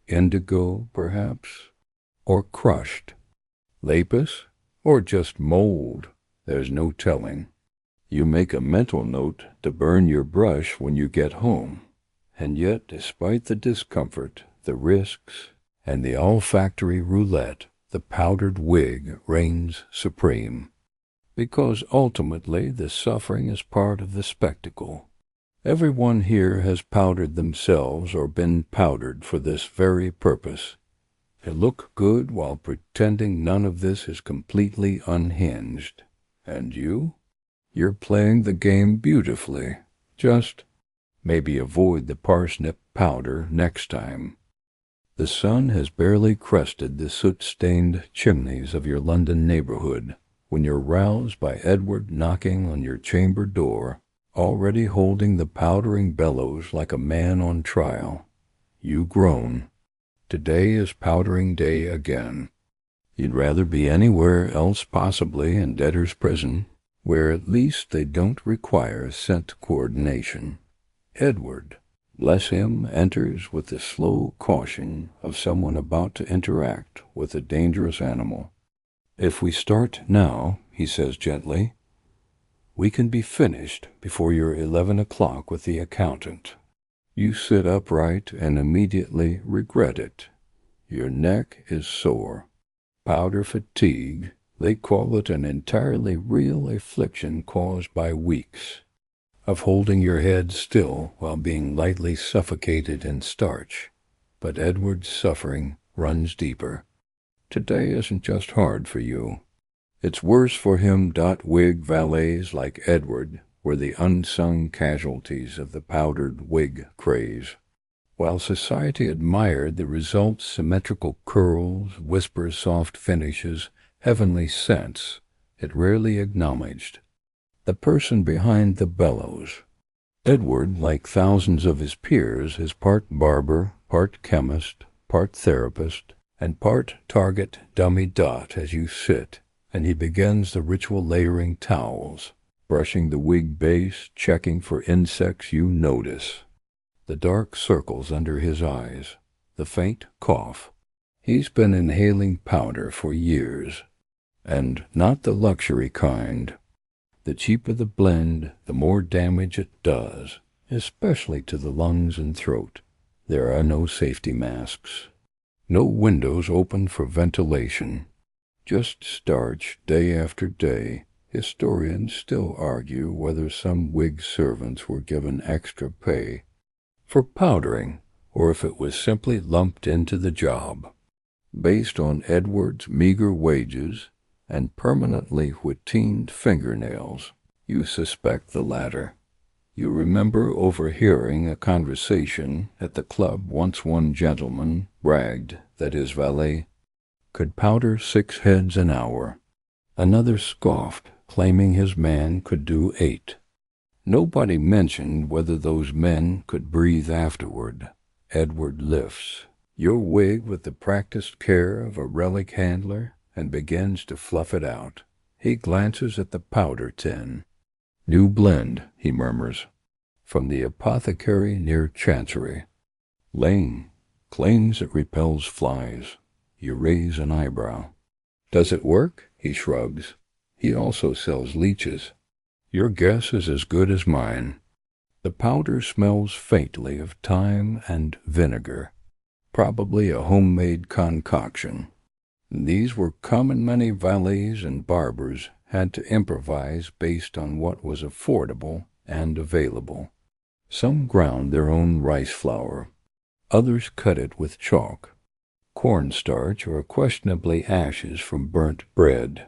Indigo, perhaps? Or crushed? Lapis? Or just mold? There's no telling. You make a mental note to burn your brush when you get home. And yet, despite the discomfort, the risks, and the olfactory roulette, the powdered wig reigns supreme. Because ultimately the suffering is part of the spectacle. Everyone here has powdered themselves or been powdered for this very purpose. To look good while pretending none of this is completely unhinged. And you? You're playing the game beautifully. Just maybe avoid the parsnip powder next time. The sun has barely crested the soot-stained chimneys of your London neighborhood when you're roused by Edward knocking on your chamber door, already holding the powdering bellows like a man on trial. You groan. Today is powdering day again. You'd rather be anywhere else, possibly in debtor's prison, where at least they don't require scent coordination. Edward, bless him, enters with the slow caution of someone about to interact with a dangerous animal. "If we start now," he says gently, "we can be finished before your 11 o'clock with the accountant." You sit upright and immediately regret it. Your neck is sore. Powder fatigue, they call it, an entirely real affliction caused by weeks of holding your head still while being lightly suffocated in starch. But Edward's suffering runs deeper. Today isn't just hard for you. It's worse for him. Wig valets like Edward were the unsung casualties of the powdered wig craze. While society admired the result's symmetrical curls, whisper-soft finishes, heavenly scents, it rarely acknowledged the person behind the bellows. Edward, like thousands of his peers, is part barber, part chemist, part therapist, and part target dummy dot as you sit, and he begins the ritual layering towels, brushing the wig base, checking for insects you notice. The dark circles under his eyes, the faint cough. He's been inhaling powder for years, and not the luxury kind. The cheaper the blend, the more damage it does, especially to the lungs and throat. There are no safety masks. No windows open for ventilation. Just starch day after day. Historians still argue whether some wig servants were given extra pay for powdering, or if it was simply lumped into the job. Based on Edward's meager wages and permanently whiteened fingernails, you suspect the latter. You remember overhearing a conversation at the club once one gentleman bragged that his valet could powder 6 heads an hour. Another scoffed, claiming his man could do 8. Nobody mentioned whether those men could breathe afterward. Edward lifts your wig with the practiced care of a relic handler and begins to fluff it out. He glances at the powder tin. New blend, he murmurs, from the apothecary near Chancery. Lane, clings it repels flies. You raise an eyebrow. Does it work? He shrugs. He also sells leeches. Your guess is as good as mine. The powder smells faintly of thyme and vinegar, probably a homemade concoction. These were common many valets and barbers had to improvise based on what was affordable and available. Some ground their own rice flour. Others cut it with chalk, cornstarch, or questionably ashes from burnt bread.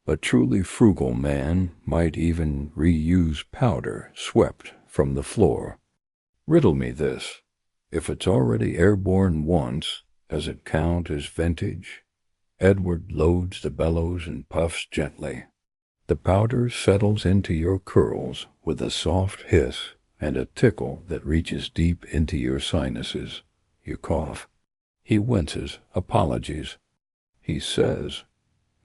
A truly frugal man might even reuse powder swept from the floor. Riddle me this. If it's already airborne once, does it count as vintage? Edward loads the bellows and puffs gently. The powder settles into your curls with a soft hiss and a tickle that reaches deep into your sinuses. You cough. He winces, apologies. He says,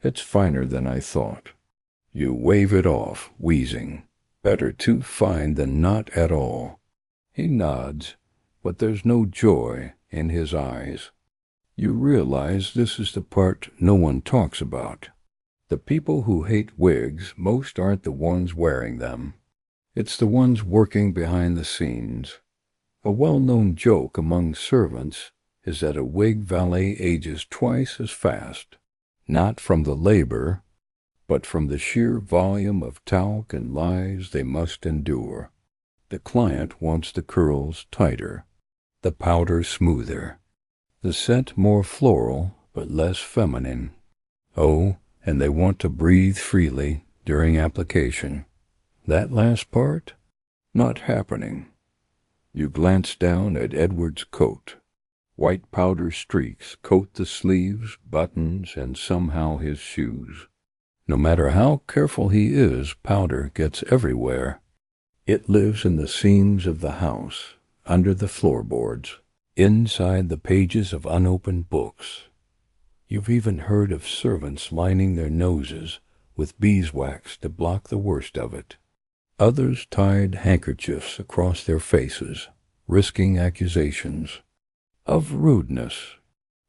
"It's finer than I thought." You wave it off, wheezing. Better too fine than not at all. He nods, but there's no joy in his eyes. You realize this is the part no one talks about. The people who hate wigs most aren't the ones wearing them. It's the ones working behind the scenes. A well-known joke among servants is that a wig valet ages twice as fast, not from the labor, but from the sheer volume of talc and lies they must endure. The client wants the curls tighter, the powder smoother, the scent more floral but less feminine. Oh, and they want to breathe freely during application. That last part? Not happening. You glance down at Edward's coat. White powder streaks coat the sleeves, buttons, and somehow his shoes. No matter how careful he is, powder gets everywhere. It lives in the seams of the house, under the floorboards, inside the pages of unopened books. You've even heard of servants lining their noses with beeswax to block the worst of it. Others tied handkerchiefs across their faces, risking accusations of rudeness.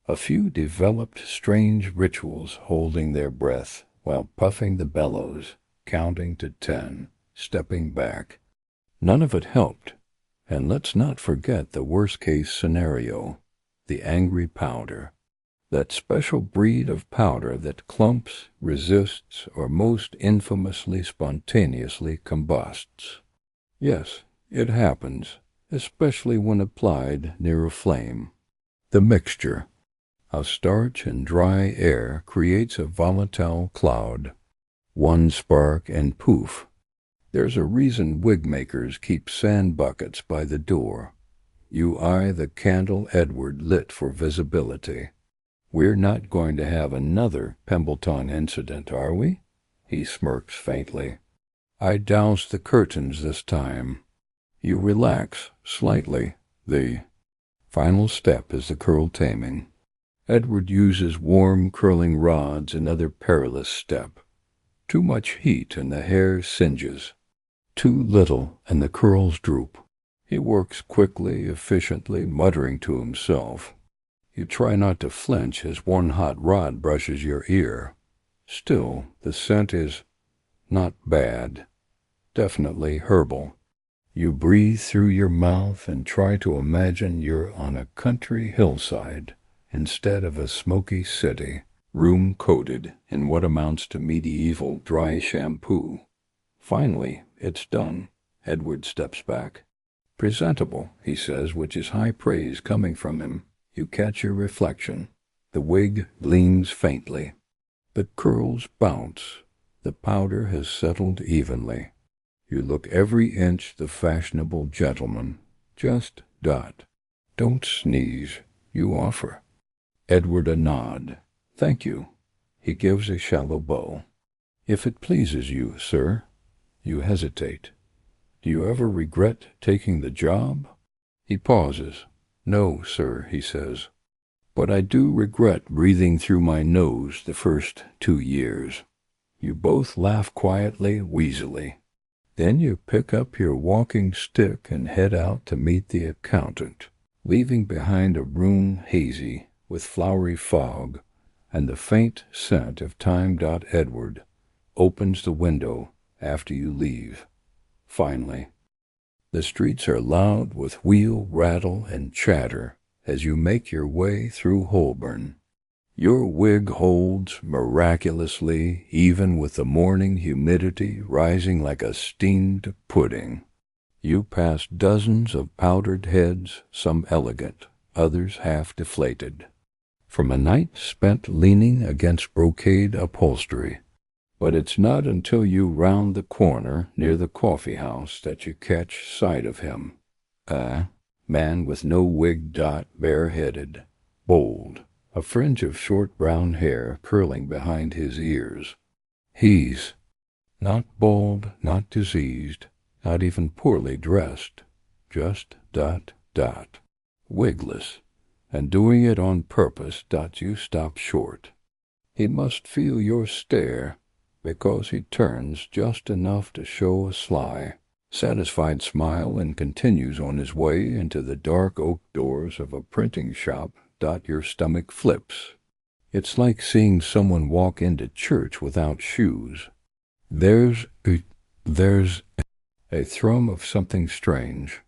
A few developed strange rituals, holding their breath while puffing the bellows, counting to 10, stepping back. None of it helped. And let's not forget the worst-case scenario, the angry powder. That special breed of powder that clumps, resists, or most infamously spontaneously combusts. Yes, it happens, especially when applied near a flame. The mixture of starch and dry air creates a volatile cloud. One spark and poof. There's a reason wig makers keep sand buckets by the door. You eye the candle Edward lit for visibility. We're not going to have another Pembleton incident, are we? He smirks faintly. I doused the curtains this time. You relax slightly. The final step is the curl taming. Edward uses warm curling rods, another perilous step. Too much heat and the hair singes. Too little and the curls droop. He works quickly, efficiently, muttering to himself. You try not to flinch as one hot rod brushes your ear. Still, the scent is not bad. Definitely herbal. You breathe through your mouth and try to imagine you're on a country hillside instead of a smoky city, room coated in what amounts to medieval dry shampoo. Finally, it's done. Edward steps back. Presentable, he says, which is high praise coming from him. You catch your reflection. The wig gleams faintly. The curls bounce. The powder has settled evenly. You look every inch the fashionable gentleman. Just dot. Don't sneeze. You offer. Edward a nod. Thank you. He gives a shallow bow. If it pleases you, sir. You hesitate. Do you ever regret taking the job? He pauses. No, sir, he says. But I do regret breathing through my nose the first 2 years. You both laugh quietly, wheezily. Then you pick up your walking stick and head out to meet the accountant, leaving behind a room hazy with flowery fog, and the faint scent of time. Edward opens the window after you leave. Finally, the streets are loud with wheel, rattle, and chatter as you make your way through Holborn. Your wig holds miraculously, even with the morning humidity rising like a steamed pudding. You pass dozens of powdered heads, some elegant, others half deflated, from a night spent leaning against brocade upholstery. But it's not until you round the corner near the coffee house that you catch sight of him. A man with no wig. Bareheaded, bold, a fringe of short brown hair curling behind his ears. He's not bald, not diseased, not even poorly dressed, just wigless, and doing it on purpose. You stop short. He must feel your stare, because he turns just enough to show a sly, satisfied smile and continues on his way into the dark oak doors of a printing shop. Your stomach flips. It's like seeing someone walk into church without shoes. There's a thrum of something strange,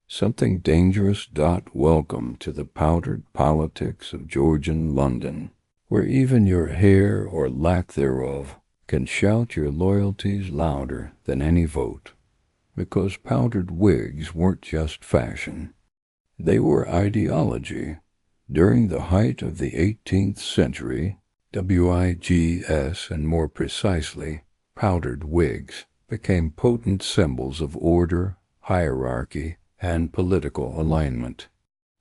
something dangerous. Welcome to the powdered politics of Georgian London, where even your hair, or lack thereof, can shout your loyalties louder than any vote, because powdered wigs weren't just fashion. They were ideology. During the height of the 18th century, wigs, and more precisely, powdered wigs, became potent symbols of order, hierarchy, and political alignment.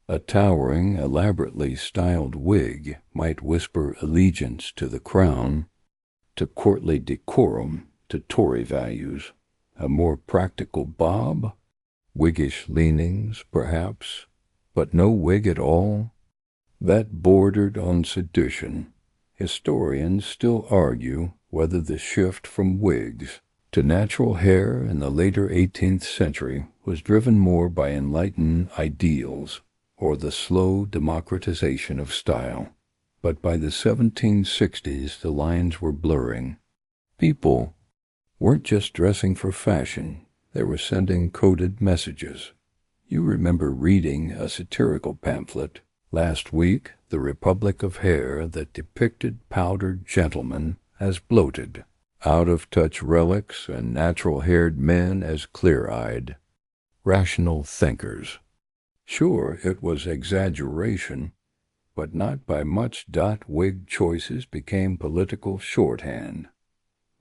A towering, elaborately styled wig might whisper allegiance to the crown, to courtly decorum, to Tory values. A more practical bob, Whiggish leanings, perhaps, but no wig at all, that bordered on sedition. Historians still argue whether the shift from wigs to natural hair in the later 18th century was driven more by enlightened ideals or the slow democratization of style. But by the 1760s, the lines were blurring. People weren't just dressing for fashion, they were sending coded messages. You remember reading a satirical pamphlet last week, The Republic of Hair, that depicted powdered gentlemen as bloated, out-of-touch relics, and natural-haired men as clear-eyed, rational thinkers. Sure, it was exaggeration, but not by much. Wig choices became political shorthand.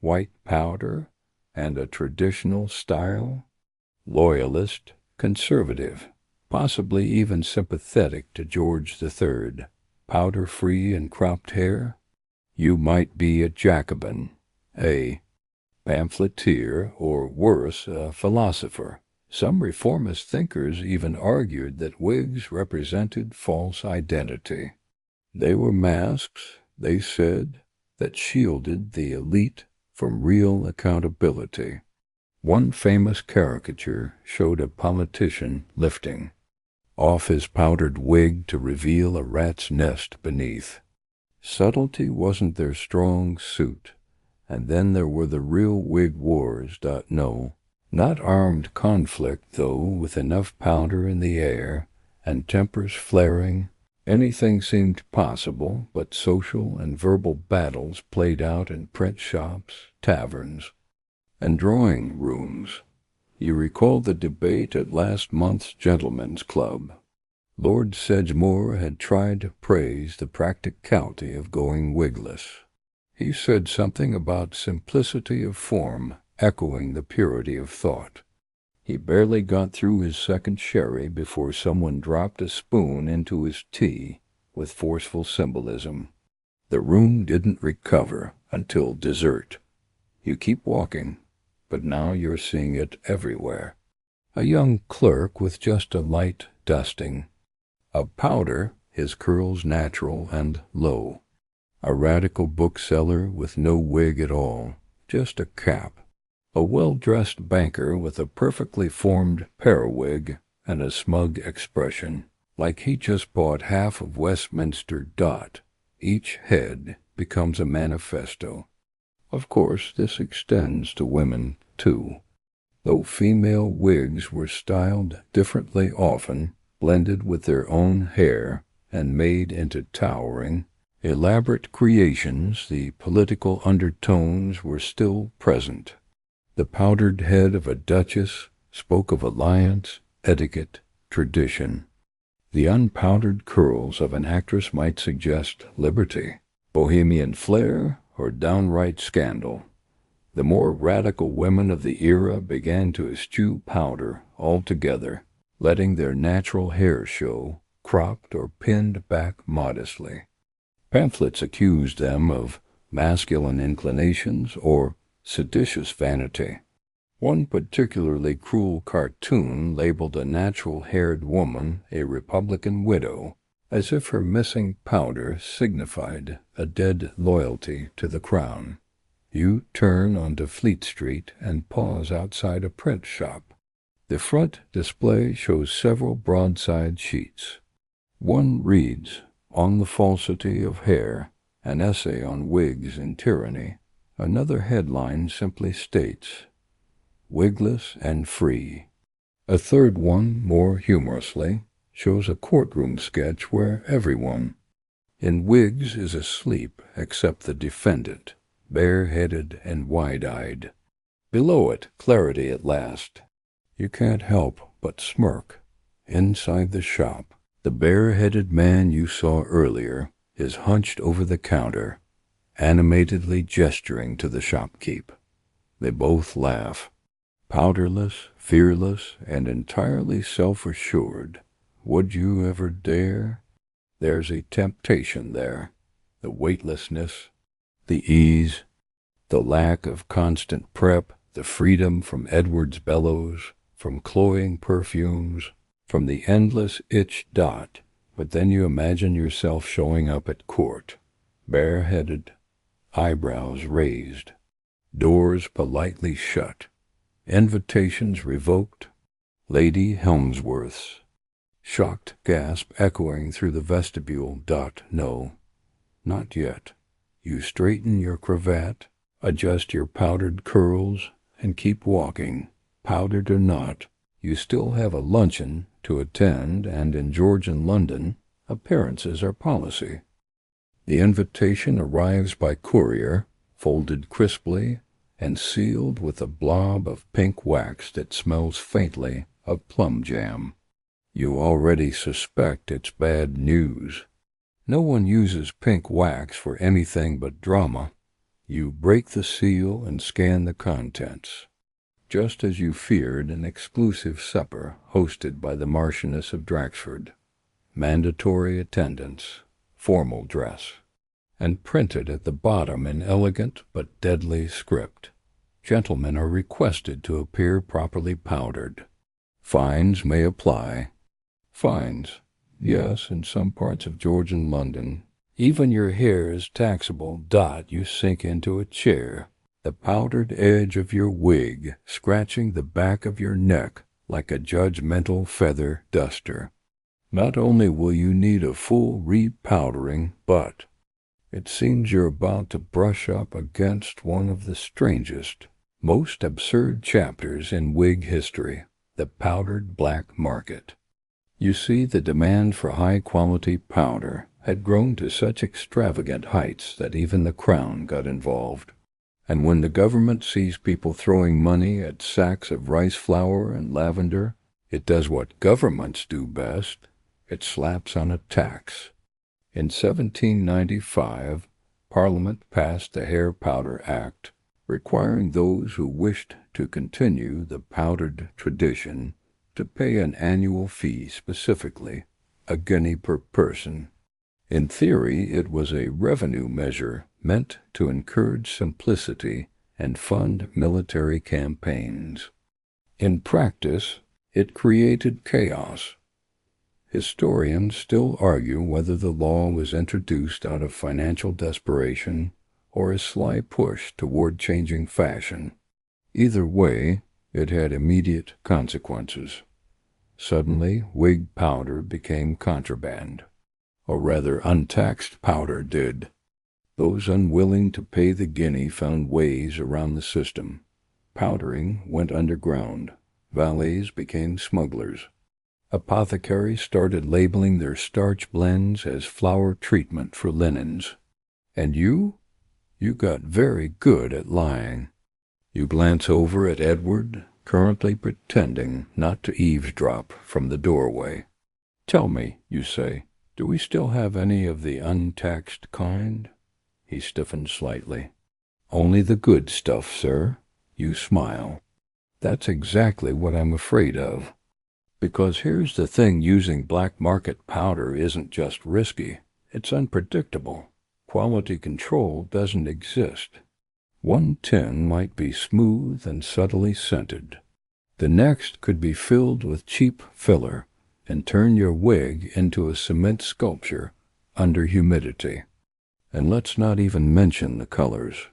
White powder and a traditional style, loyalist, conservative, possibly even sympathetic to George III, powder-free and cropped hair. You might be a Jacobin, a pamphleteer, or worse, a philosopher. Some reformist thinkers even argued that wigs represented false identity. They were masks, they said, that shielded the elite from real accountability. One famous caricature showed a politician lifting off his powdered wig to reveal a rat's nest beneath. Subtlety wasn't their strong suit, and then there were the real wig wars. No, not armed conflict, though, with enough powder in the air and tempers flaring. Anything seemed possible, but social and verbal battles played out in print shops, taverns, and drawing rooms. You recall the debate at last month's Gentlemen's Club. Lord Sedgemoor had tried to praise the practicality of going wigless. He said something about simplicity of form echoing the purity of thought. He barely got through his second sherry before someone dropped a spoon into his tea with forceful symbolism. The room didn't recover until dessert. You keep walking, but now you're seeing it everywhere. A young clerk with just a light dusting of powder, his curls natural and low. A radical bookseller with no wig at all, just a cap. A well-dressed banker with a perfectly formed periwig and a smug expression, like he just bought half of Westminster. Each head becomes a manifesto. Of course, this extends to women, too. Though female wigs were styled differently often, blended with their own hair, and made into towering, elaborate creations, the political undertones were still present. The powdered head of a duchess spoke of alliance, etiquette, tradition. The unpowdered curls of an actress might suggest liberty, bohemian flair, or downright scandal. The more radical women of the era began to eschew powder altogether, letting their natural hair show, cropped or pinned back modestly. Pamphlets accused them of masculine inclinations or seditious vanity. One particularly cruel cartoon labeled a natural-haired woman a Republican widow, as if her missing powder signified a dead loyalty to the crown. You turn onto Fleet Street and pause outside a print shop. The front display shows several broadside sheets. One reads, "On the Falsity of Hair, an essay on wigs and tyranny." Another headline simply states, "Wigless and Free." A third one, more humorously, shows a courtroom sketch where everyone in wigs is asleep except the defendant, bareheaded and wide-eyed. Below it, clarity at last. You can't help but smirk. Inside the shop, the bareheaded man you saw earlier is hunched over the counter, animatedly gesturing to the shopkeep. They both laugh. Powderless, fearless, and entirely self-assured. Would you ever dare? There's a temptation there. The weightlessness, the ease, the lack of constant prep, the freedom from Edward's bellows, from cloying perfumes, from the endless itch. But then you imagine yourself showing up at court, bareheaded, eyebrows raised, doors politely shut, invitations revoked, Lady Helmsworth's shocked gasp echoing through the vestibule. No, not yet. You straighten your cravat, adjust your powdered curls, and keep walking. Powdered or not, you still have a luncheon to attend, and in Georgian London, appearances are policy. The invitation arrives by courier, folded crisply, and sealed with a blob of pink wax that smells faintly of plum jam. You already suspect it's bad news. No one uses pink wax for anything but drama. You break the seal and scan the contents. Just as you feared, an exclusive supper hosted by the Marchioness of Draxford. Mandatory attendance, formal dress, and printed at the bottom in elegant but deadly script. Gentlemen are requested to appear properly powdered. Fines may apply. Fines, yes, in some parts of Georgian London. Even your hair is taxable. You sink into a chair, the powdered edge of your wig scratching the back of your neck like a judgmental feather duster. Not only will you need a full repowdering, but it seems you're about to brush up against one of the strangest, most absurd chapters in wig history, the powdered black market. You see, the demand for high-quality powder had grown to such extravagant heights that even the Crown got involved. And when the government sees people throwing money at sacks of rice flour and lavender, it does what governments do best. It slaps on a tax. In 1795, Parliament passed the Hair Powder Act, requiring those who wished to continue the powdered tradition to pay an annual fee, specifically a guinea per person. In theory, it was a revenue measure meant to encourage simplicity and fund military campaigns. In practice, it created chaos. Historians still argue whether the law was introduced out of financial desperation or a sly push toward changing fashion. Either way, it had immediate consequences. Suddenly, wig powder became contraband. Or rather, untaxed powder did. Those unwilling to pay the guinea found ways around the system. Powdering went underground. Valets became smugglers. Apothecaries started labeling their starch blends as flour treatment for linens. And you got very good at lying. You glance over at Edward, currently pretending not to eavesdrop from the doorway. "Tell me," you say, "do we still have any of the untaxed kind?" He stiffens slightly. "Only the good stuff, sir." You smile. "That's exactly what I'm afraid of. Because here's the thing, using black market powder isn't just risky, it's unpredictable. Quality control doesn't exist. One tin might be smooth and subtly scented. The next could be filled with cheap filler and turn your wig into a cement sculpture under humidity. And let's not even mention the colors.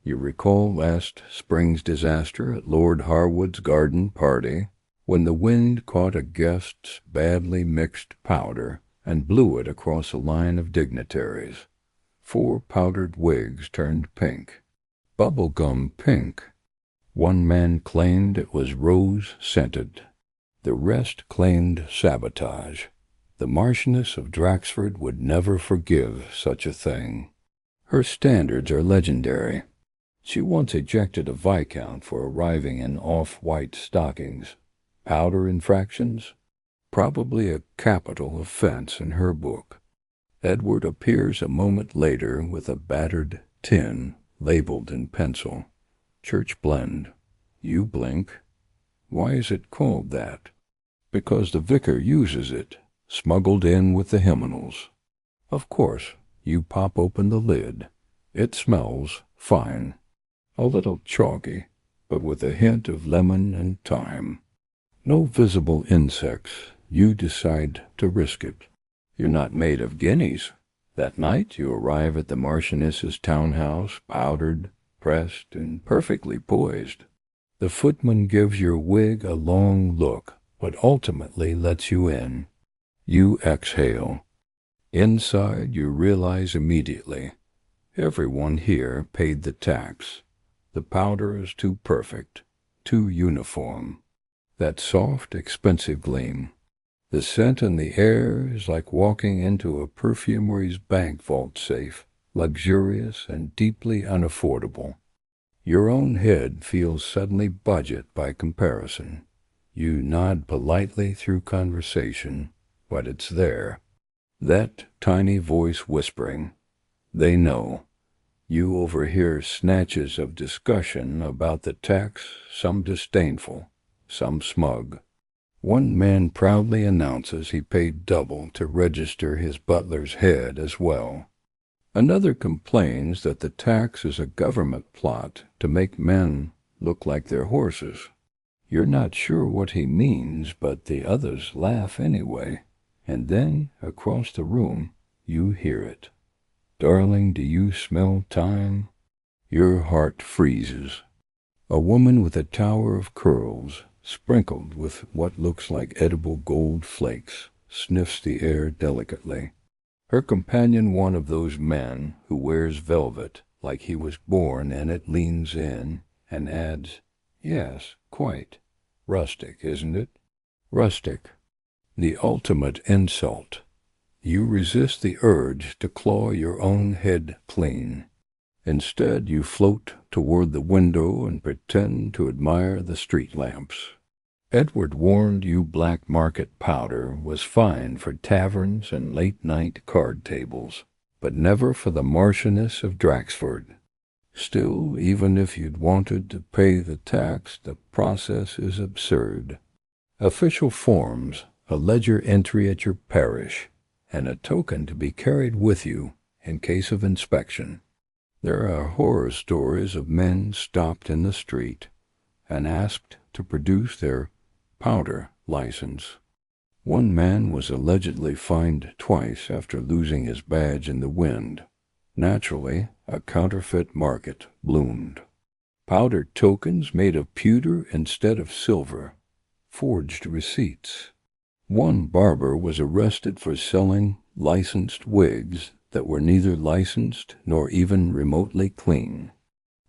You recall last spring's disaster at Lord Harwood's garden party, when the wind caught a guest's badly mixed powder and blew it across a line of dignitaries. 4 powdered wigs turned pink. Bubblegum pink. One man claimed it was rose-scented. The rest claimed sabotage. The Marchioness of Draxford would never forgive such a thing. Her standards are legendary. She once ejected a viscount for arriving in off-white stockings. Powder infractions? Probably a capital offense in her book. Edward appears a moment later with a battered tin labeled in pencil. Church blend. You blink. Why is it called that? Because the vicar uses it, smuggled in with the hymnals. Of course, you pop open the lid. It smells fine. A little chalky, but with a hint of lemon and thyme. No visible insects. You decide to risk it. You're not made of guineas. That night you arrive at the Marchioness's townhouse, powdered, pressed, and perfectly poised. The footman gives your wig a long look, but ultimately lets you in. You exhale. Inside, you realize immediately, everyone here paid the tax. The powder is too perfect, too uniform. That soft, expensive gleam. The scent in the air is like walking into a perfumery's bank vault safe, luxurious and deeply unaffordable. Your own head feels suddenly budget by comparison. You nod politely through conversation, but it's there. That tiny voice whispering. They know. You overhear snatches of discussion about the tax, some disdainful, some smug. One man proudly announces he paid double to register his butler's head as well. Another complains that the tax is a government plot to make men look like their horses. You're not sure what he means, but the others laugh anyway. And then, across the room, you hear it. "Darling, do you smell thyme?" Your heart freezes. A woman with a tower of curls, sprinkled with what looks like edible gold flakes, sniffs the air delicately. Her companion, one of those men who wears velvet like he was born in it, leans in and adds, "Yes, quite. Rustic, isn't it?" Rustic. The ultimate insult. You resist the urge to claw your own head clean. Instead, you float toward the window and pretend to admire the street lamps. Edward warned you black market powder was fine for taverns and late-night card tables, but never for the Marchioness of Draxford. Still, even if you'd wanted to pay the tax, the process is absurd. Official forms, a ledger entry at your parish, and a token to be carried with you in case of inspection. There are horror stories of men stopped in the street and asked to produce their powder license. One man was allegedly fined twice after losing his badge in the wind. Naturally, a counterfeit market bloomed. powdered tokens made of pewter instead of silver, forged receipts. One barber was arrested for selling licensed wigs that were neither licensed nor even remotely clean.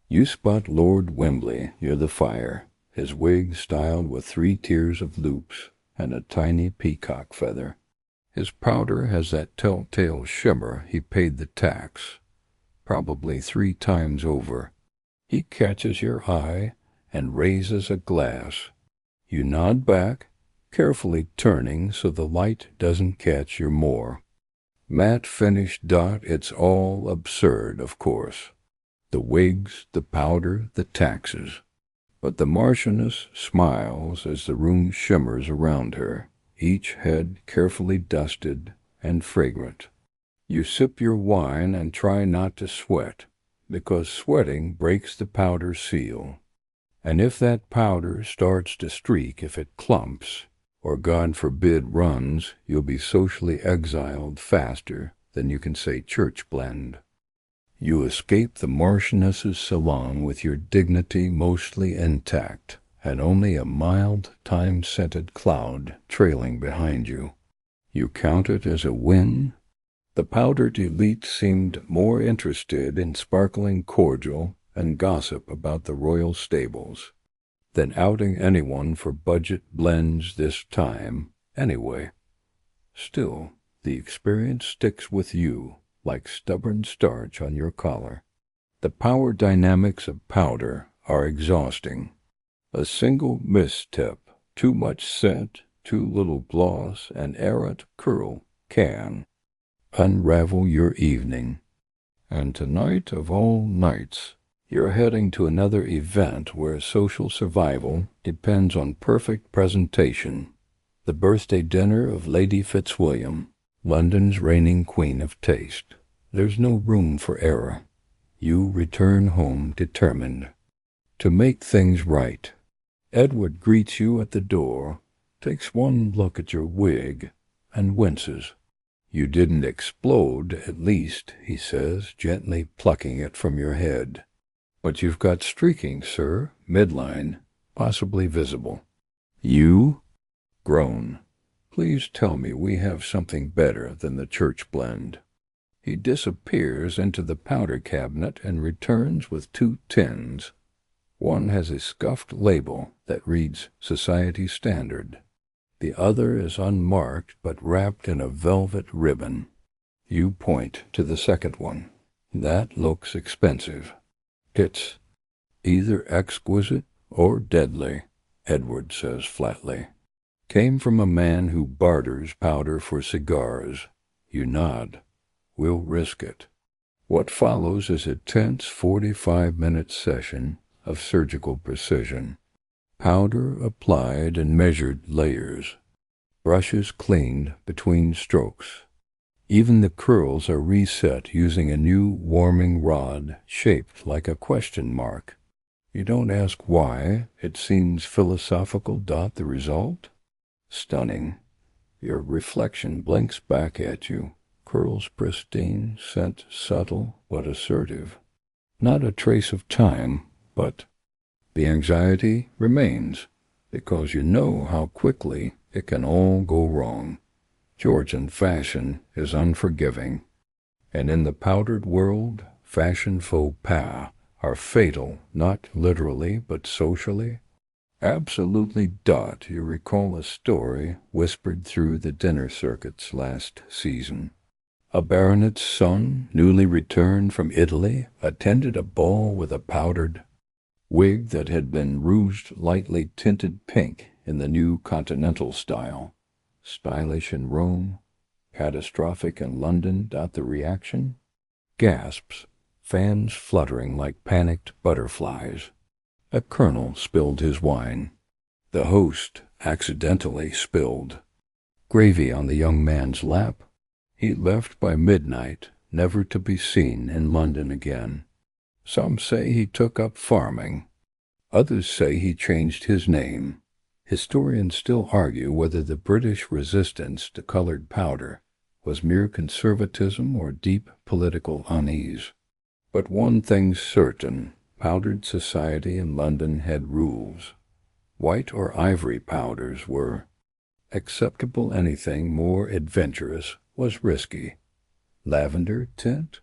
You spot Lord Wembley near the fire, his wig styled with 3 tiers of loops and a tiny peacock feather. His powder has that telltale shimmer he paid the tax, probably 3 times over. He catches your eye and raises a glass. You nod back, carefully turning so the light doesn't catch your more. Matte finish dot, it's all absurd, of course. The wigs, the powder, the taxes. But the Marchioness smiles as the room shimmers around her, each head carefully dusted and fragrant. You sip your wine and try not to sweat, because sweating breaks the powder seal. And if that powder starts to streak, if it clumps, or God forbid runs, you'll be socially exiled faster than you can say church blend. You escape the Marchioness's salon with your dignity mostly intact, and only a mild, time-scented cloud trailing behind you. You count it as a win? The powdered elite seemed more interested in sparkling cordial and gossip about the royal stables than outing anyone for budget blends this time, anyway. Still, the experience sticks with you like stubborn starch on your collar. The power dynamics of powder are exhausting. A single misstep, too much scent, too little gloss, an errant curl can unravel your evening. And tonight of all nights, you're heading to another event where social survival depends on perfect presentation. The birthday dinner of Lady Fitzwilliam, London's reigning queen of taste. There's no room for error. You return home determined to make things right. Edward greets you at the door, takes one look at your wig, and winces. You didn't explode, at least, he says, gently plucking it from your head. But you've got streaking, sir, midline, possibly visible. You groan. Please tell me we have something better than the church blend. He disappears into the powder cabinet and returns with 2 tins. One has a scuffed label that reads Society Standard. The other is unmarked but wrapped in a velvet ribbon. You point to the second one. That looks expensive. It's either exquisite or deadly, Edward says flatly. Came from a man who barters powder for cigars. You nod. We'll risk it. What follows is a tense 45-minute session of surgical precision. Powder applied in measured layers. Brushes cleaned between strokes. Even the curls are reset using a new warming rod shaped like a question mark. You don't ask why. It seems philosophical. The result? Stunning. Your reflection blinks back at you. Curls pristine, scent subtle but assertive. Not a trace of time, but the anxiety remains, because you know how quickly it can all go wrong. Georgian fashion is unforgiving, and in the powdered world, fashion faux pas are fatal, not literally but socially. Absolutely. You recall a story whispered through the dinner circuits last season. A baronet's son, newly returned from Italy, attended a ball with a powdered wig that had been rouged lightly tinted pink in the new continental style. Stylish in Rome, catastrophic in London. The reaction? Gasps, fans fluttering like panicked butterflies. A colonel spilled his wine. The host accidentally spilled gravy on the young man's lap. He left by midnight, never to be seen in London again. Some say he took up farming. Others say he changed his name. Historians still argue whether the British resistance to colored powder was mere conservatism or deep political unease. But one thing's certain, Powdered society in London had rules. White or ivory powders were acceptable. Anything more adventurous was risky. Lavender tint?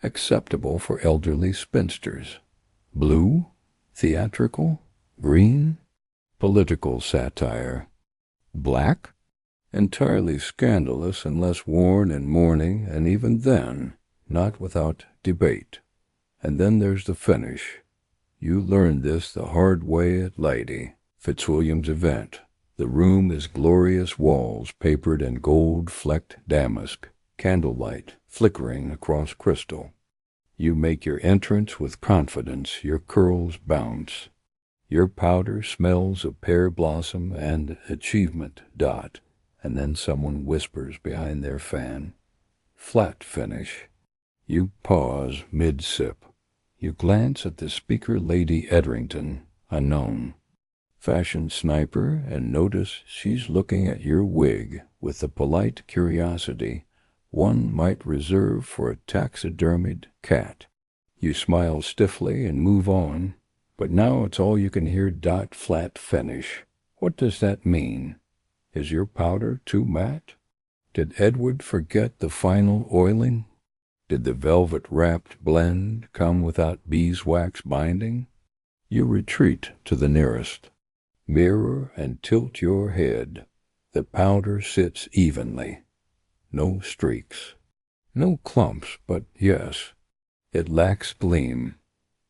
Acceptable for elderly spinsters. Blue? Theatrical? Green? Political satire. Black? Entirely scandalous unless worn in mourning, and even then, not without debate. And then there's the finish. You learned this the hard way at Lady Fitzwilliam's event. The room is glorious walls papered in gold-flecked damask, candlelight flickering across crystal. You make your entrance with confidence, your curls bounce. Your powder smells of pear blossom and achievement. And then someone whispers behind their fan. Flat finish. You pause mid-sip. You glance at the speaker, Lady Edrington, unknown. Fashion sniper, and notice she's looking at your wig with the polite curiosity one might reserve for a taxidermied cat. You smile stiffly and move on, but now it's all you can hear. Flat finish. What does that mean? Is your powder too matte? Did Edward forget the final oiling? Did the velvet-wrapped blend come without beeswax binding? You retreat to the nearest mirror and tilt your head. The powder sits evenly. No streaks. No clumps, but yes, it lacks gleam.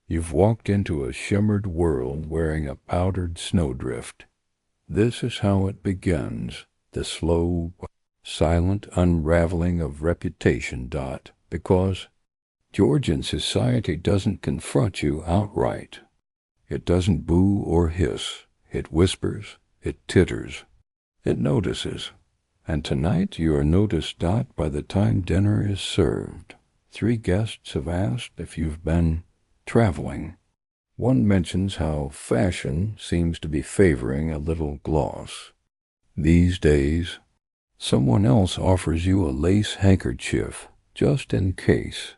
You've walked into a shimmered world wearing a powdered snowdrift. This is how it begins, the slow, silent unraveling of reputation. Because Georgian society doesn't confront you outright. It doesn't boo or hiss. It whispers, it titters, it notices. And tonight you are noticed. By the time dinner is served, 3 guests have asked if you've been traveling. One mentions how fashion seems to be favoring a little gloss these days. Someone else offers you a lace handkerchief, just in case.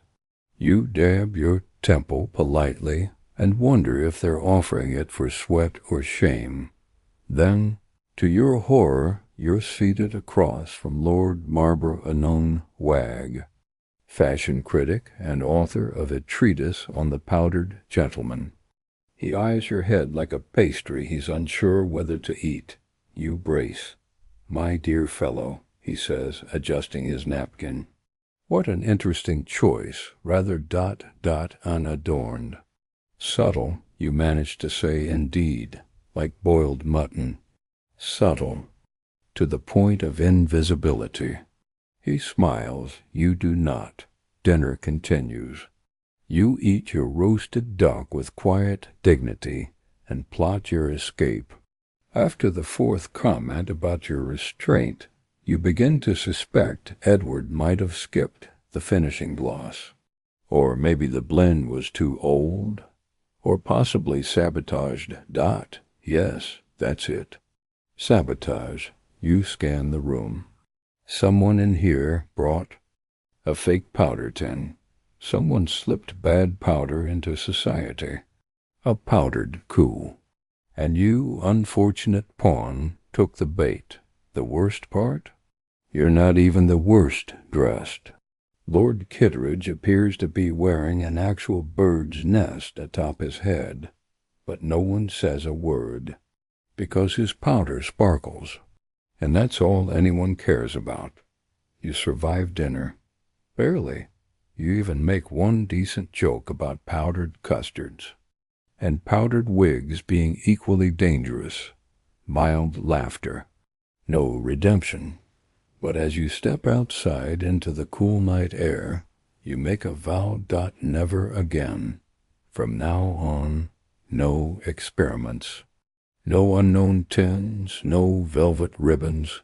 You dab your temple politely and wonder if they're offering it for sweat or shame. Then, to your horror, you're seated across from Lord Marlborough, a known wag, fashion critic and author of a treatise on the powdered gentleman. He eyes your head like a pastry he's unsure whether to eat. You brace. "My dear fellow," he says, adjusting his napkin. "What an interesting choice, rather unadorned." "Subtle," you manage to say, indeed, like boiled mutton. Subtle, to the point of invisibility. He smiles, you do not. Dinner continues. You eat your roasted duck with quiet dignity and plot your escape. After the 4th comment about your restraint, you begin to suspect Edward might have skipped the finishing gloss. Or maybe the blend was too old. Or possibly sabotaged. Yes, that's it. Sabotage. You scan the room. Someone in here brought a fake powder tin. Someone slipped bad powder into society. A powdered coup. And you, unfortunate pawn, took the bait. The worst part? You're not even the worst dressed. Lord Kitteridge appears to be wearing an actual bird's nest atop his head, but no one says a word, because his powder sparkles, and that's all anyone cares about. You survive dinner. Barely. You even make one decent joke about powdered custards, and powdered wigs being equally dangerous. Mild laughter. No redemption. But as you step outside into the cool night air, you make a vow. Never again. From now on, no experiments. No unknown tins, no velvet ribbons.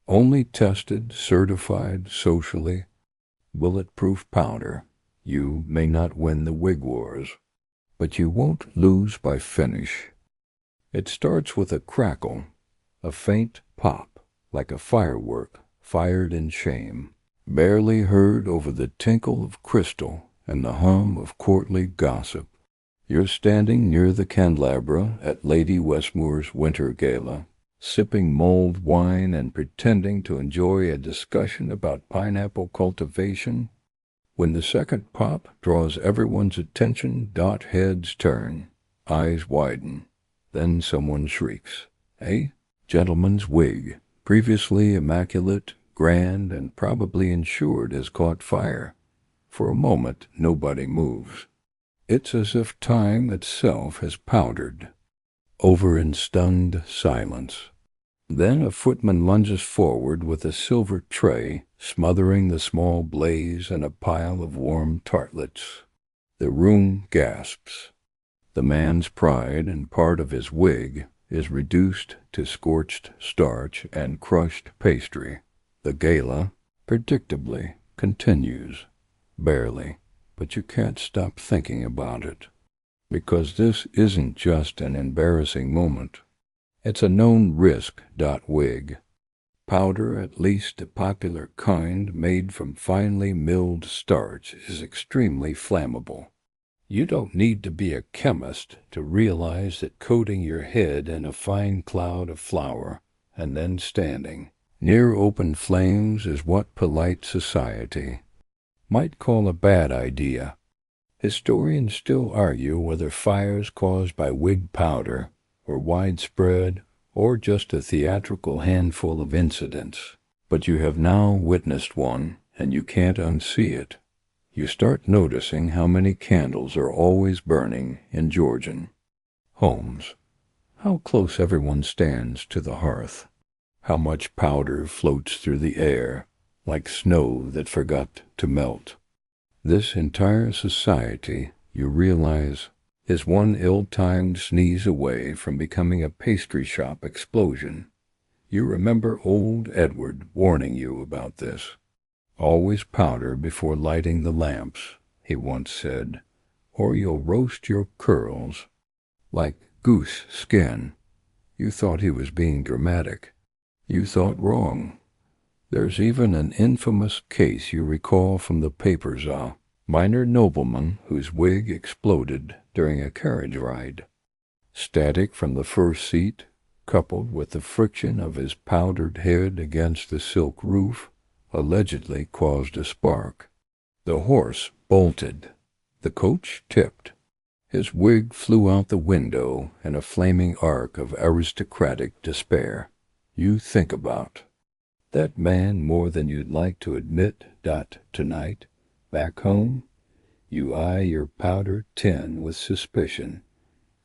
Only tested, certified, socially, bulletproof powder. You may not win the wig wars, but you won't lose by finish. It starts with a crackle, a faint pop, like a firework fired in shame, barely heard over the tinkle of crystal and the hum of courtly gossip. You're standing near the candelabra at Lady Westmore's winter gala, sipping mulled wine and pretending to enjoy a discussion about pineapple cultivation, when the second pop draws everyone's attention. Heads turn, eyes widen, then someone shrieks, "A gentleman's wig, previously immaculate, grand, and probably insured, has caught fire." For a moment nobody moves. It's as if time itself has powdered over in stunned silence. Then a footman lunges forward with a silver tray, smothering the small blaze in a pile of warm tartlets. The room gasps. The man's pride and part of his wig is reduced to scorched starch and crushed pastry. The gala, predictably, continues. Barely, but you can't stop thinking about it. Because this isn't just an embarrassing moment. It's a known risk. Wig. Powder, at least the popular kind made from finely milled starch, is extremely flammable. You don't need to be a chemist to realize that coating your head in a fine cloud of flour and then standing near open flames is what polite society might call a bad idea. Historians still argue whether fires caused by wig powder or widespread or just a theatrical handful of incidents. But you have now witnessed one, and you can't unsee it. You start noticing how many candles are always burning in Georgian homes, how close everyone stands to the hearth, how much powder floats through the air like snow that forgot to melt. This entire society, you realize, is one ill-timed sneeze away from becoming a pastry shop explosion. You remember old Edward warning you about this. "Always powder before lighting the lamps," he once said, "or you'll roast your curls like goose skin." You thought he was being dramatic. You thought wrong. There's even an infamous case you recall from the papers, a minor nobleman whose wig exploded during a carriage ride. Static from the first seat, coupled with the friction of his powdered head against the silk roof, allegedly caused a spark. The horse bolted. The coach tipped. His wig flew out the window in a flaming arc of aristocratic despair. You think about that man more than you'd like to admit. Tonight, back home, you eye your powder tin with suspicion.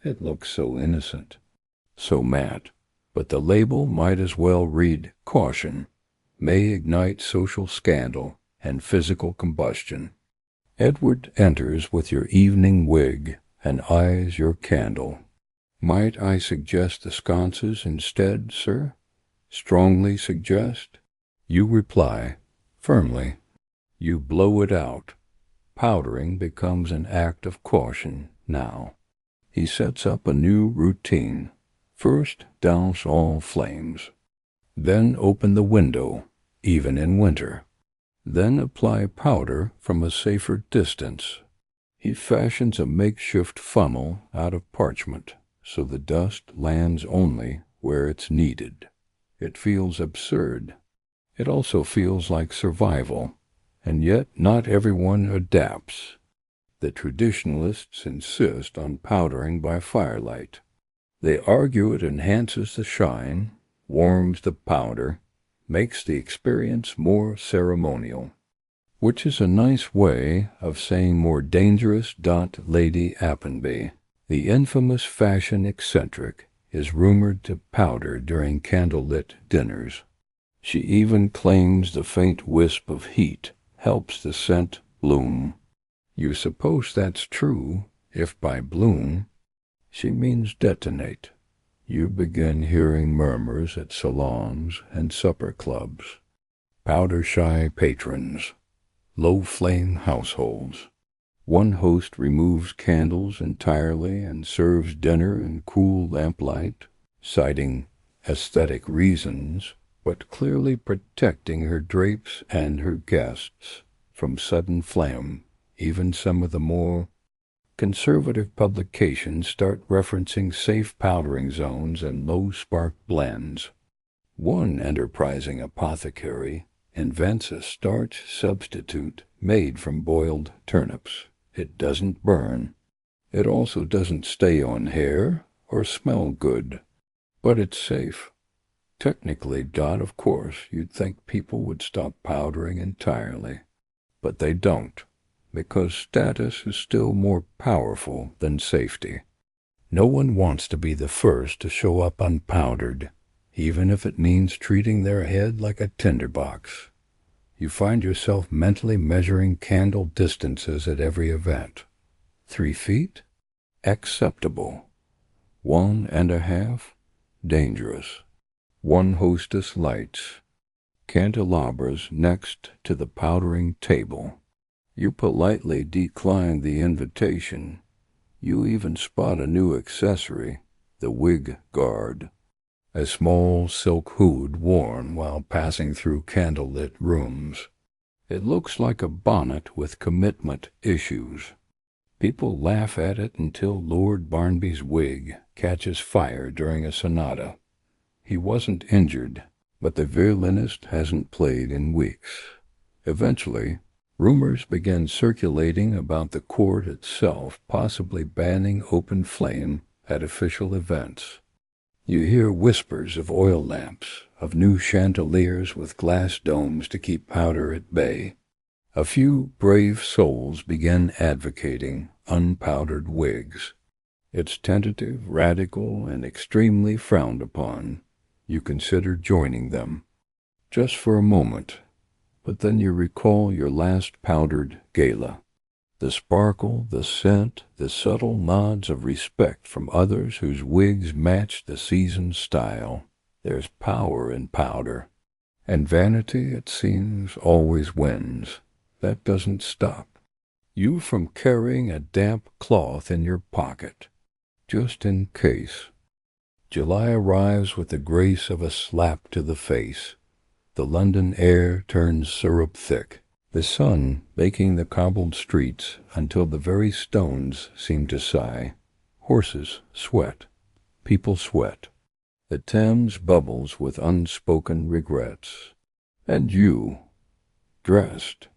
It looks so innocent, so matte, but the label might as well read "Caution. May ignite social scandal and physical combustion." Edward enters with your evening wig and eyes your candle. "Might I suggest the sconces instead, sir?" "Strongly suggest." You reply, firmly. You blow it out. Powdering becomes an act of caution now. He sets up a new routine. First, douse all flames. Then open the window, even in winter. Then apply powder from a safer distance. He fashions a makeshift funnel out of parchment, so the dust lands only where it's needed. It feels absurd. It also feels like survival, and yet not everyone adapts. The traditionalists insist on powdering by firelight. They argue it enhances the shine, warms the powder, makes the experience more ceremonial, which is a nice way of saying more dangerous. Lady Appleby, the infamous fashion eccentric, is rumored to powder during candlelit dinners. She even claims the faint wisp of heat helps the scent bloom. You suppose that's true if by bloom she means detonate. You begin hearing murmurs at salons and supper clubs. Powder-shy patrons. Low-flame households. One host removes candles entirely and serves dinner in cool lamplight, citing aesthetic reasons, but clearly protecting her drapes and her guests from sudden flame. Even some of the more conservative publications start referencing safe powdering zones and low-spark blends. One enterprising apothecary invents a starch substitute made from boiled turnips. It doesn't burn. It also doesn't stay on hair or smell good, but it's safe. Technically, Dot, of course, you'd think people would stop powdering entirely, but they don't, because status is still more powerful than safety. No one wants to be the first to show up unpowdered, even if it means treating their head like a tinderbox. You find yourself mentally measuring candle distances at every event. 3 feet? Acceptable. 1.5? Dangerous. 1 hostess lights. Candelabras next to the powdering table. You politely decline the invitation. You even spot a new accessory, the wig guard. A small silk hood worn while passing through candlelit rooms. It looks like a bonnet with commitment issues. People laugh at it until Lord Barnby's wig catches fire during a sonata. He wasn't injured, but the violinist hasn't played in weeks. Eventually, rumors began circulating about the court itself possibly banning open flame at official events. You hear whispers of oil lamps, of new chandeliers with glass domes to keep powder at bay. A few brave souls began advocating unpowdered wigs. It's tentative, radical, and extremely frowned upon. You consider joining them, just for a moment, but then you recall your last powdered gala. The sparkle, the scent, the subtle nods of respect from others whose wigs match the season's style. There's power in powder. And vanity, it seems, always wins. That doesn't stop you from carrying a damp cloth in your pocket, just in case. July arrives with the grace of a slap to the face. The London air turns syrup thick. The sun baking the cobbled streets until the very stones seem to sigh. Horses sweat. People sweat. The Thames bubbles with unspoken regrets. And you, dressed,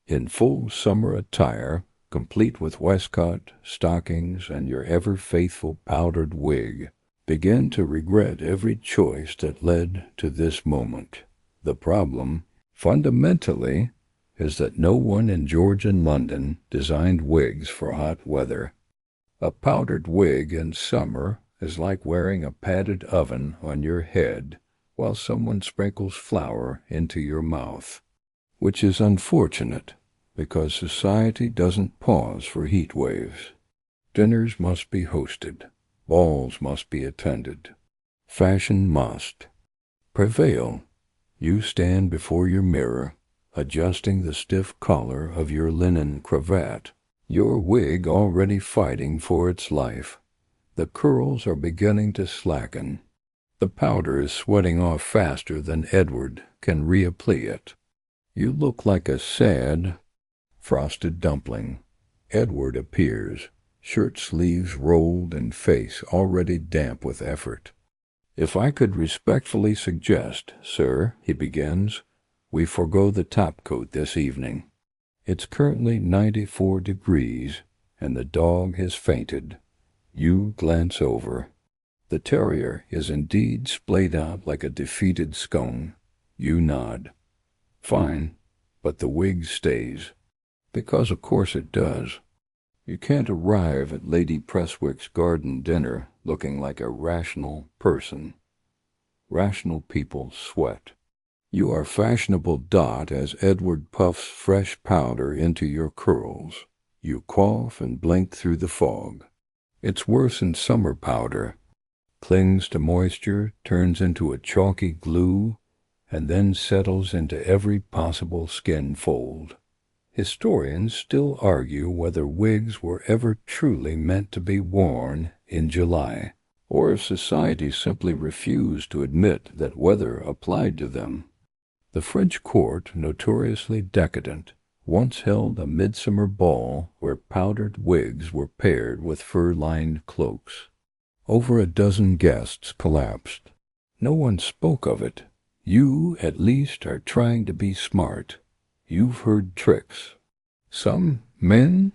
in full summer attire, complete with waistcoat, stockings, and your ever-faithful powdered wig, begin to regret every choice that led to this moment. The problem, fundamentally, is that no one in Georgian London designed wigs for hot weather. A powdered wig in summer is like wearing a padded oven on your head while someone sprinkles flour into your mouth, which is unfortunate because society doesn't pause for heat waves. Dinners must be hosted. Balls must be attended. Fashion must prevail. You stand before your mirror, adjusting the stiff collar of your linen cravat, your wig already fighting for its life. The curls are beginning to slacken. The powder is sweating off faster than Edward can reapply it. You look like a sad, frosted dumpling. Edward appears, shirt sleeves rolled and face already damp with effort. "If I could respectfully suggest, sir," he begins, "we forego the topcoat this evening. It's currently 94 degrees, and the dog has fainted." You glance over. The terrier is indeed splayed out like a defeated scone. You nod. Fine, but the wig stays. Because of course it does. You can't arrive at Lady Presswick's garden dinner looking like a rational person. Rational people sweat. You are fashionable Dot as Edward puffs fresh powder into your curls. You cough and blink through the fog. It's worse in summer powder. Clings to moisture, turns into a chalky glue, and then settles into every possible skin fold. Historians still argue whether wigs were ever truly meant to be worn in July, or if society simply refused to admit that weather applied to them. The French court, notoriously decadent, once held a midsummer ball where powdered wigs were paired with fur-lined cloaks. Over a dozen guests collapsed. No one spoke of it. You, at least, are trying to be smart. You've heard tricks. Some men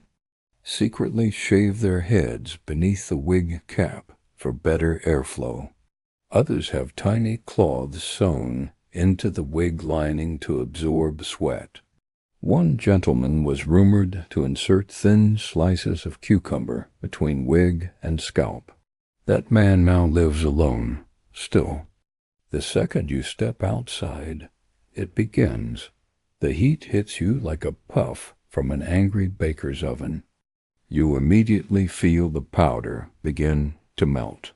secretly shave their heads beneath the wig cap for better airflow. Others have tiny cloths sewn into the wig lining to absorb sweat. One gentleman was rumored to insert thin slices of cucumber between wig and scalp. That man now lives alone, still. The second you step outside, it begins. The heat hits you like a puff from an angry baker's oven. You immediately feel the powder begin to melt.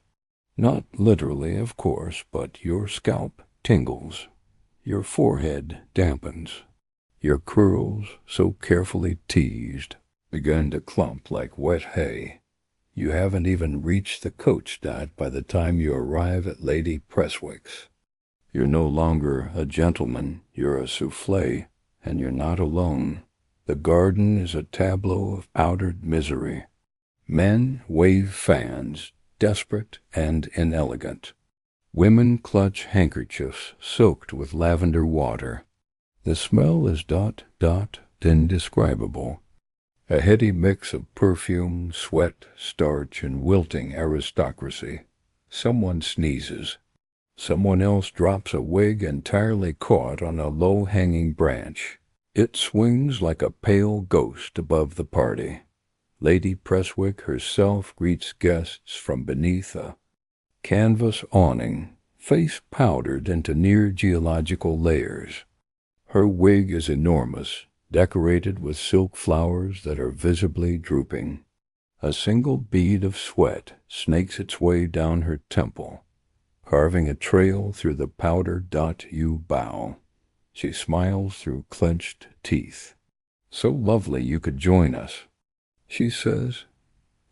Not literally, of course, but your scalp tingles. Your forehead dampens. Your curls, so carefully teased, begin to clump like wet hay. You haven't even reached the coach dot by the time you arrive at Lady Presswick's. You're no longer a gentleman, you're a soufflé, and you're not alone. The garden is a tableau of powdered misery. Men wave fans, desperate and inelegant. Women clutch handkerchiefs soaked with lavender water. The smell is indescribable. A heady mix of perfume, sweat, starch, and wilting aristocracy. Someone sneezes. Someone else drops a wig entirely caught on a low-hanging branch. It swings like a pale ghost above the party. Lady Presswick herself greets guests from beneath a canvas awning, face powdered into near geological layers. Her wig is enormous, decorated with silk flowers that are visibly drooping. A single bead of sweat snakes its way down her temple, carving a trail through the powder. You bow. She smiles through clenched teeth. So lovely you could join us, she says.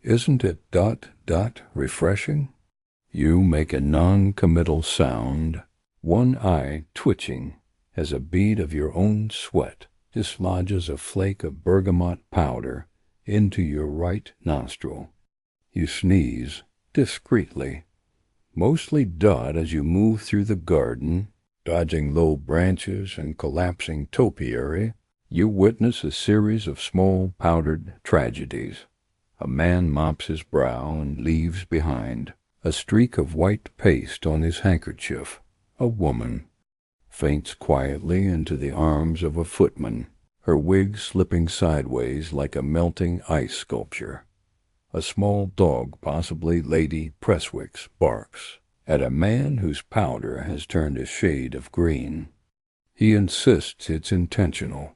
Isn't it refreshing? You make a non-committal sound, one eye twitching as a bead of your own sweat dislodges a flake of bergamot powder into your right nostril. You sneeze discreetly, mostly as you move through the garden, dodging low branches and collapsing topiary. You witness a series of small powdered tragedies. A man mops his brow and leaves behind a streak of white paste on his handkerchief. A woman faints quietly into the arms of a footman, her wig slipping sideways like a melting ice sculpture. A small dog, possibly Lady Presswick's, barks at a man whose powder has turned a shade of green. He insists it's intentional.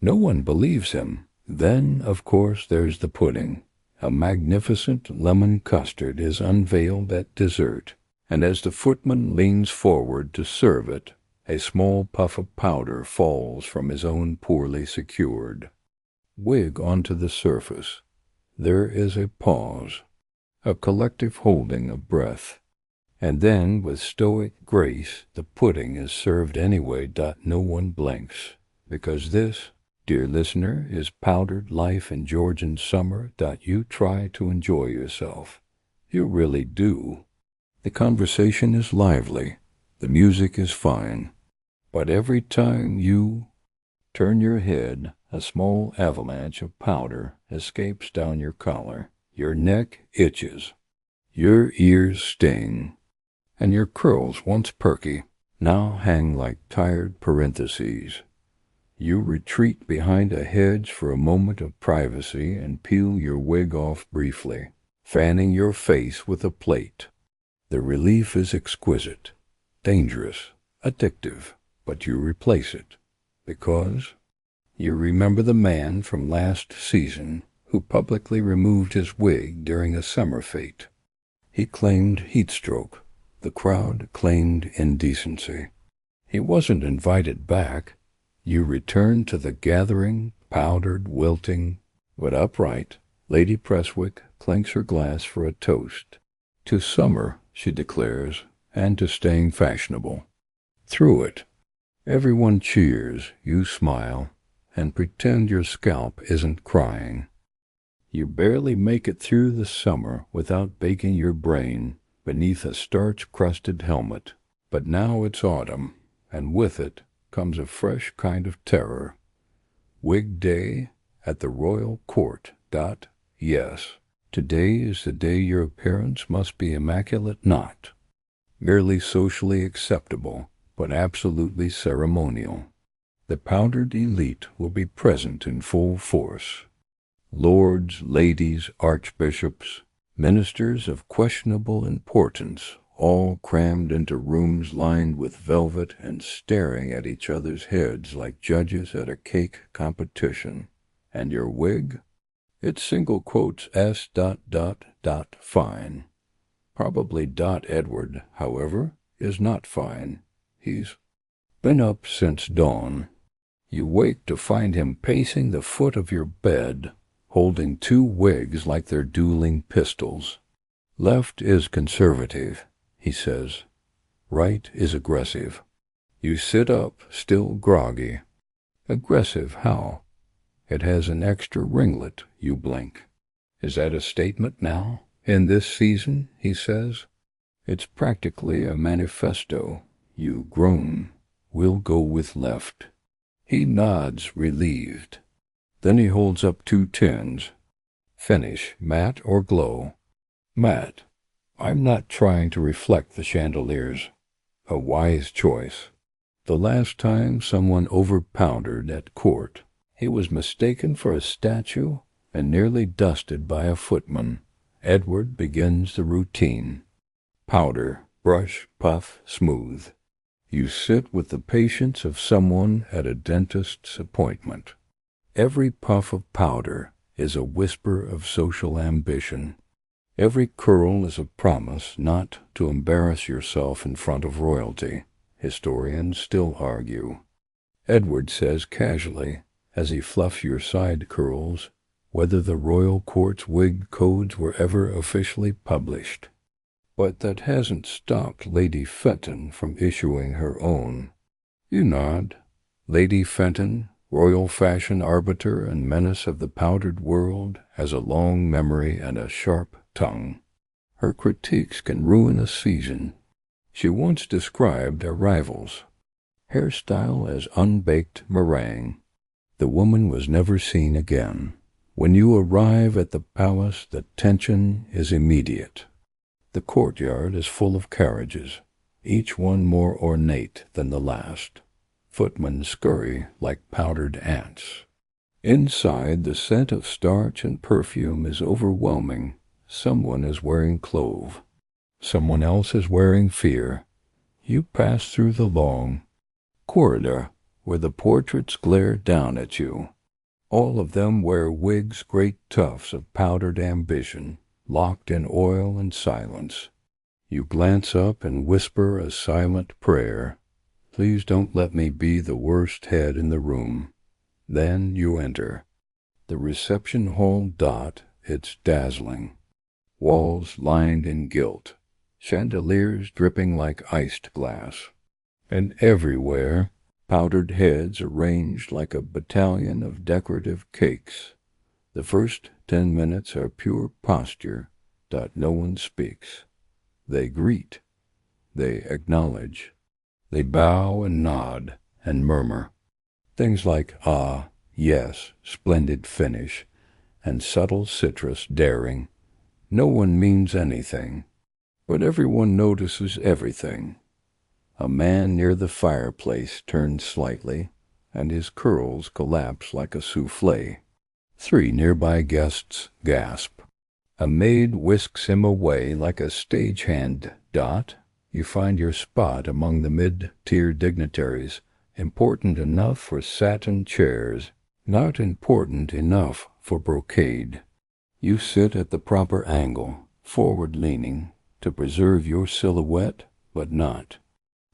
No one believes him. Then, of course, there's the pudding. A magnificent lemon custard is unveiled at dessert, and as the footman leans forward to serve it, a small puff of powder falls from his own poorly secured wig onto the surface. There is a pause, a collective holding of breath, and then, with stoic grace, the pudding is served anyway. No one blinks, because this, dear listener, is powdered life in Georgian summer. You try to enjoy yourself. You really do. The conversation is lively. The music is fine. But every time you turn your head, a small avalanche of powder escapes down your collar. Your neck itches. Your ears sting. And your curls, once perky, now hang like tired parentheses. You retreat behind a hedge for a moment of privacy and peel your wig off briefly, fanning your face with a plate. The relief is exquisite, dangerous, addictive, but you replace it, because you remember the man from last season who publicly removed his wig during a summer fete. He claimed heat stroke. The crowd claimed indecency. He wasn't invited back. You return to the gathering, powdered, wilting, but upright. Lady Presswick clinks her glass for a toast. To summer, she declares, and to staying fashionable. Through it, everyone cheers, you smile, and pretend your scalp isn't crying. You barely make it through the summer without baking your brain beneath a starch-crusted helmet. But now it's autumn, and with it comes a fresh kind of terror. Wig day at the royal court. Yes, today is the day your appearance must be immaculate, not merely socially acceptable, but absolutely ceremonial. The powdered elite will be present in full force. Lords, ladies, archbishops, ministers of questionable importance, all crammed into rooms lined with velvet and staring at each other's heads like judges at a cake competition. And your wig? It's single quotes S. Fine. Probably Edward, however, is not fine. He's been up since dawn. You wake to find him pacing the foot of your bed, holding two wigs like they're dueling pistols. Left is conservative, he says. Right is aggressive. You sit up, still groggy. Aggressive how? It has an extra ringlet, you blink. Is that a statement now? In this season, he says. It's practically a manifesto. You groan. We'll go with left. He nods, relieved. Then he holds up two tins. Finish, matte or glow? Matte. I'm not trying to reflect the chandeliers. A wise choice. The last time someone overpowdered at court, he was mistaken for a statue and nearly dusted by a footman. Edward begins the routine. Powder, brush, puff, smooth. You sit with the patience of someone at a dentist's appointment. Every puff of powder is a whisper of social ambition. Every curl is a promise not to embarrass yourself in front of royalty, historians still argue. Edward says casually, as he fluffs your side curls, whether the royal court's wig codes were ever officially published. But that hasn't stopped Lady Fenton from issuing her own. You nod. Lady Fenton, royal fashion arbiter and menace of the powdered world, has a long memory and a sharp tongue. Her critiques can ruin a season. She once described their rivals' hairstyle as unbaked meringue. The woman was never seen again. When you arrive at the palace, the tension is immediate. The courtyard is full of carriages, each one more ornate than the last. Footmen scurry like powdered ants. Inside, the scent of starch and perfume is overwhelming. Someone is wearing clove. Someone else is wearing fear. You pass through the long corridor where the portraits glare down at you. All of them wear wigs, great tufts of powdered ambition, locked in oil and silence. You glance up and whisper a silent prayer. Please don't let me be the worst head in the room. Then you enter. The reception hall. It's dazzling. Walls lined in gilt. Chandeliers dripping like iced glass. And everywhere, powdered heads arranged like a battalion of decorative cakes. The first 10 minutes are pure posture. No one speaks. They greet. They acknowledge. They bow and nod and murmur. Things like, ah, yes, splendid finish, and subtle citrus daring. No one means anything, but everyone notices everything. A man near the fireplace turns slightly, and his curls collapse like a soufflé. 3 nearby guests gasp. A maid whisks him away like a stagehand. You find your spot among the mid-tier dignitaries, important enough for satin chairs, not important enough for brocade. You sit at the proper angle, forward-leaning, to preserve your silhouette, but not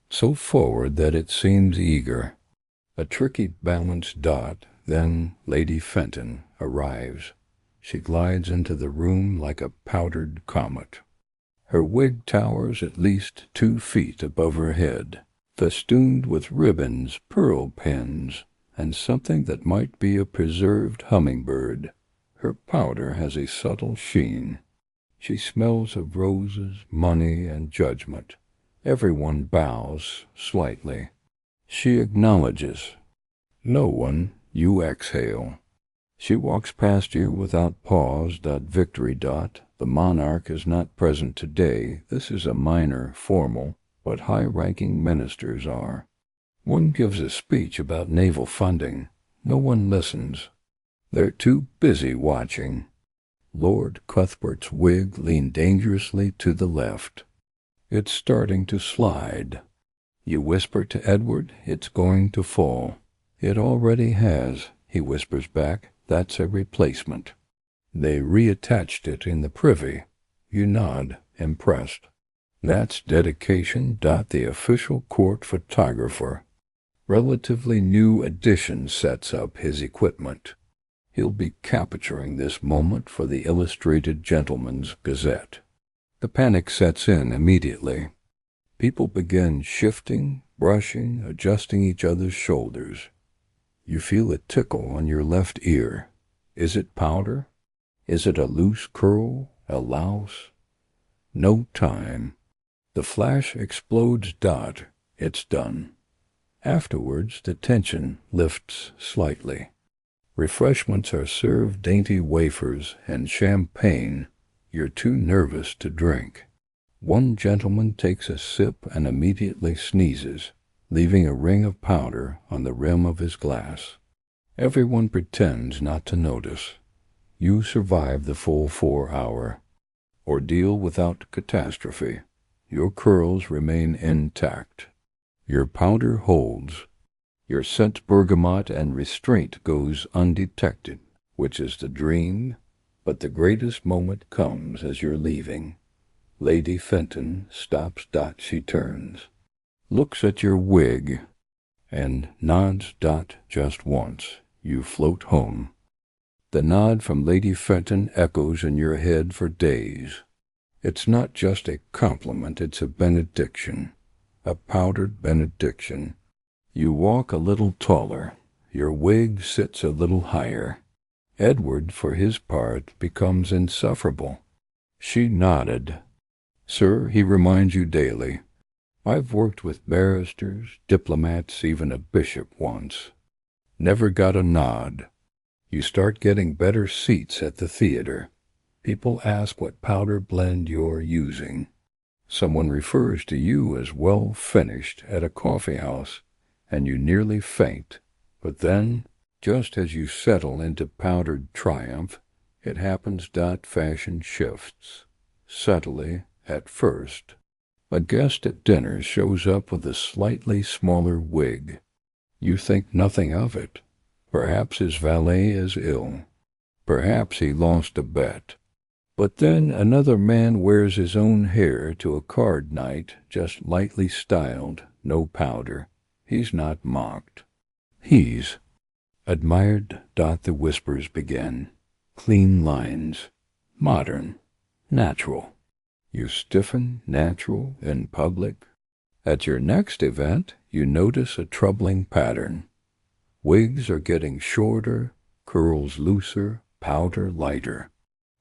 so forward that it seems eager. A tricky balanced. Then Lady Fenton arrives. She glides into the room like a powdered comet. Her wig towers at least 2 feet above her head, festooned with ribbons, pearl pins, and something that might be a preserved hummingbird. Her powder has a subtle sheen. She smells of roses, money, and judgment. Everyone bows slightly. She acknowledges. No one, you exhale. She walks past you without pause. Victory. The monarch is not present today. This is a minor, formal, but high-ranking ministers are. One gives a speech about naval funding. No one listens. They're too busy watching. Lord Cuthbert's wig leaned dangerously to the left. It's starting to slide. You whisper to Edward, it's going to fall. It already has, he whispers back. That's a replacement. They reattached it in the privy. You nod, impressed. That's dedication. The official court photographer. Relatively new addition sets up his equipment. He'll be capturing this moment for the Illustrated Gentleman's Gazette. The panic sets in immediately. People begin shifting, brushing, adjusting each other's shoulders. You feel a tickle on your left ear. Is it powder? Is it a loose curl, a louse? No time. The flash explodes. It's done. Afterwards, the tension lifts slightly. Refreshments are served, dainty wafers and champagne. You're too nervous to drink. One gentleman takes a sip and immediately sneezes, leaving a ring of powder on the rim of his glass. Everyone pretends not to notice. You survive the full 4-hour ordeal without catastrophe. Your curls remain intact. Your powder holds. Your scent bergamot and restraint goes undetected, which is the dream, but the greatest moment comes as you're leaving. Lady Fenton stops. She turns, looks at your wig, and nods. Just once. You float home. The nod from Lady Fenton echoes in your head for days. It's not just a compliment, it's a benediction, a powdered benediction. You walk a little taller. Your wig sits a little higher. Edward, for his part, becomes insufferable. She nodded. Sir, he reminds you daily. I've worked with barristers, diplomats, even a bishop once. Never got a nod. You start getting better seats at the theater. People ask what powder blend you're using. Someone refers to you as well finished at a coffee house, and you nearly faint. But then, just as you settle into powdered triumph, it happens. Fashion shifts. Subtly, at first. A guest at dinner shows up with a slightly smaller wig. You think nothing of it. Perhaps his valet is ill. Perhaps he lost a bet. But then another man wears his own hair to a card night, just lightly styled, no powder. He's not mocked. He's admired. The whispers begin. Clean lines. Modern. Natural. You stiffen, natural, in public. At your next event, you notice a troubling pattern. Wigs are getting shorter, curls looser, powder lighter.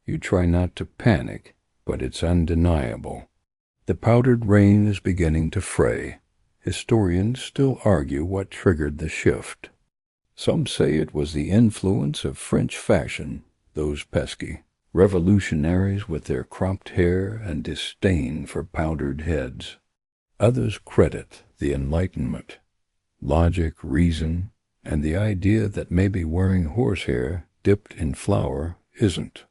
You try not to panic, but it's undeniable. The powdered rain is beginning to fray. Historians still argue what triggered the shift. Some say it was the influence of French fashion, those pesky revolutionaries with their cropped hair and disdain for powdered heads. Others credit the Enlightenment, logic, reason, and the idea that maybe wearing horsehair dipped in flour isn't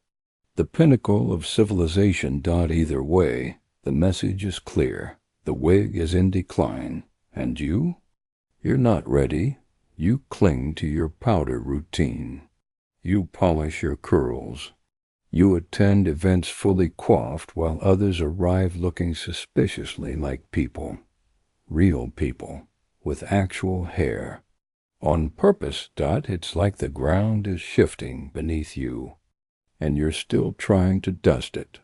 the pinnacle of civilization. Either way, the message is clear. The wig is in decline. And you? You're not ready. You cling to your powder routine. You polish your curls. You attend events fully coiffed while others arrive looking suspiciously like people. Real people, with actual hair. On purpose. It's like the ground is shifting beneath you, and you're still trying to dust it.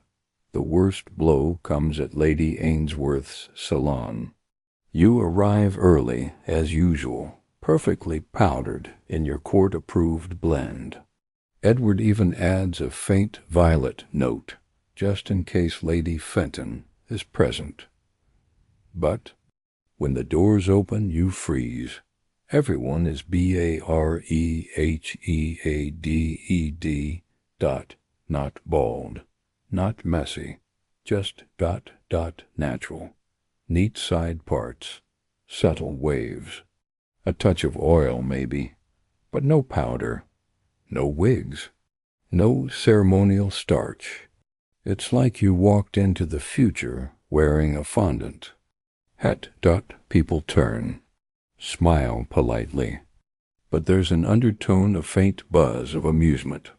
The worst blow comes at Lady Ainsworth's salon. You arrive early, as usual. perfectly powdered in your court-approved blend. Edward even adds a faint violet note, just in case Lady Fenton is present. But when the doors open, you freeze. Everyone is bareheaded, not bald, not messy, just natural. Neat side parts, subtle waves, a touch of oil maybe, but no powder, no wigs, no ceremonial starch. It's like you walked into the future wearing a fondant. People turn, smile politely, but there's an undertone of faint buzz of amusement.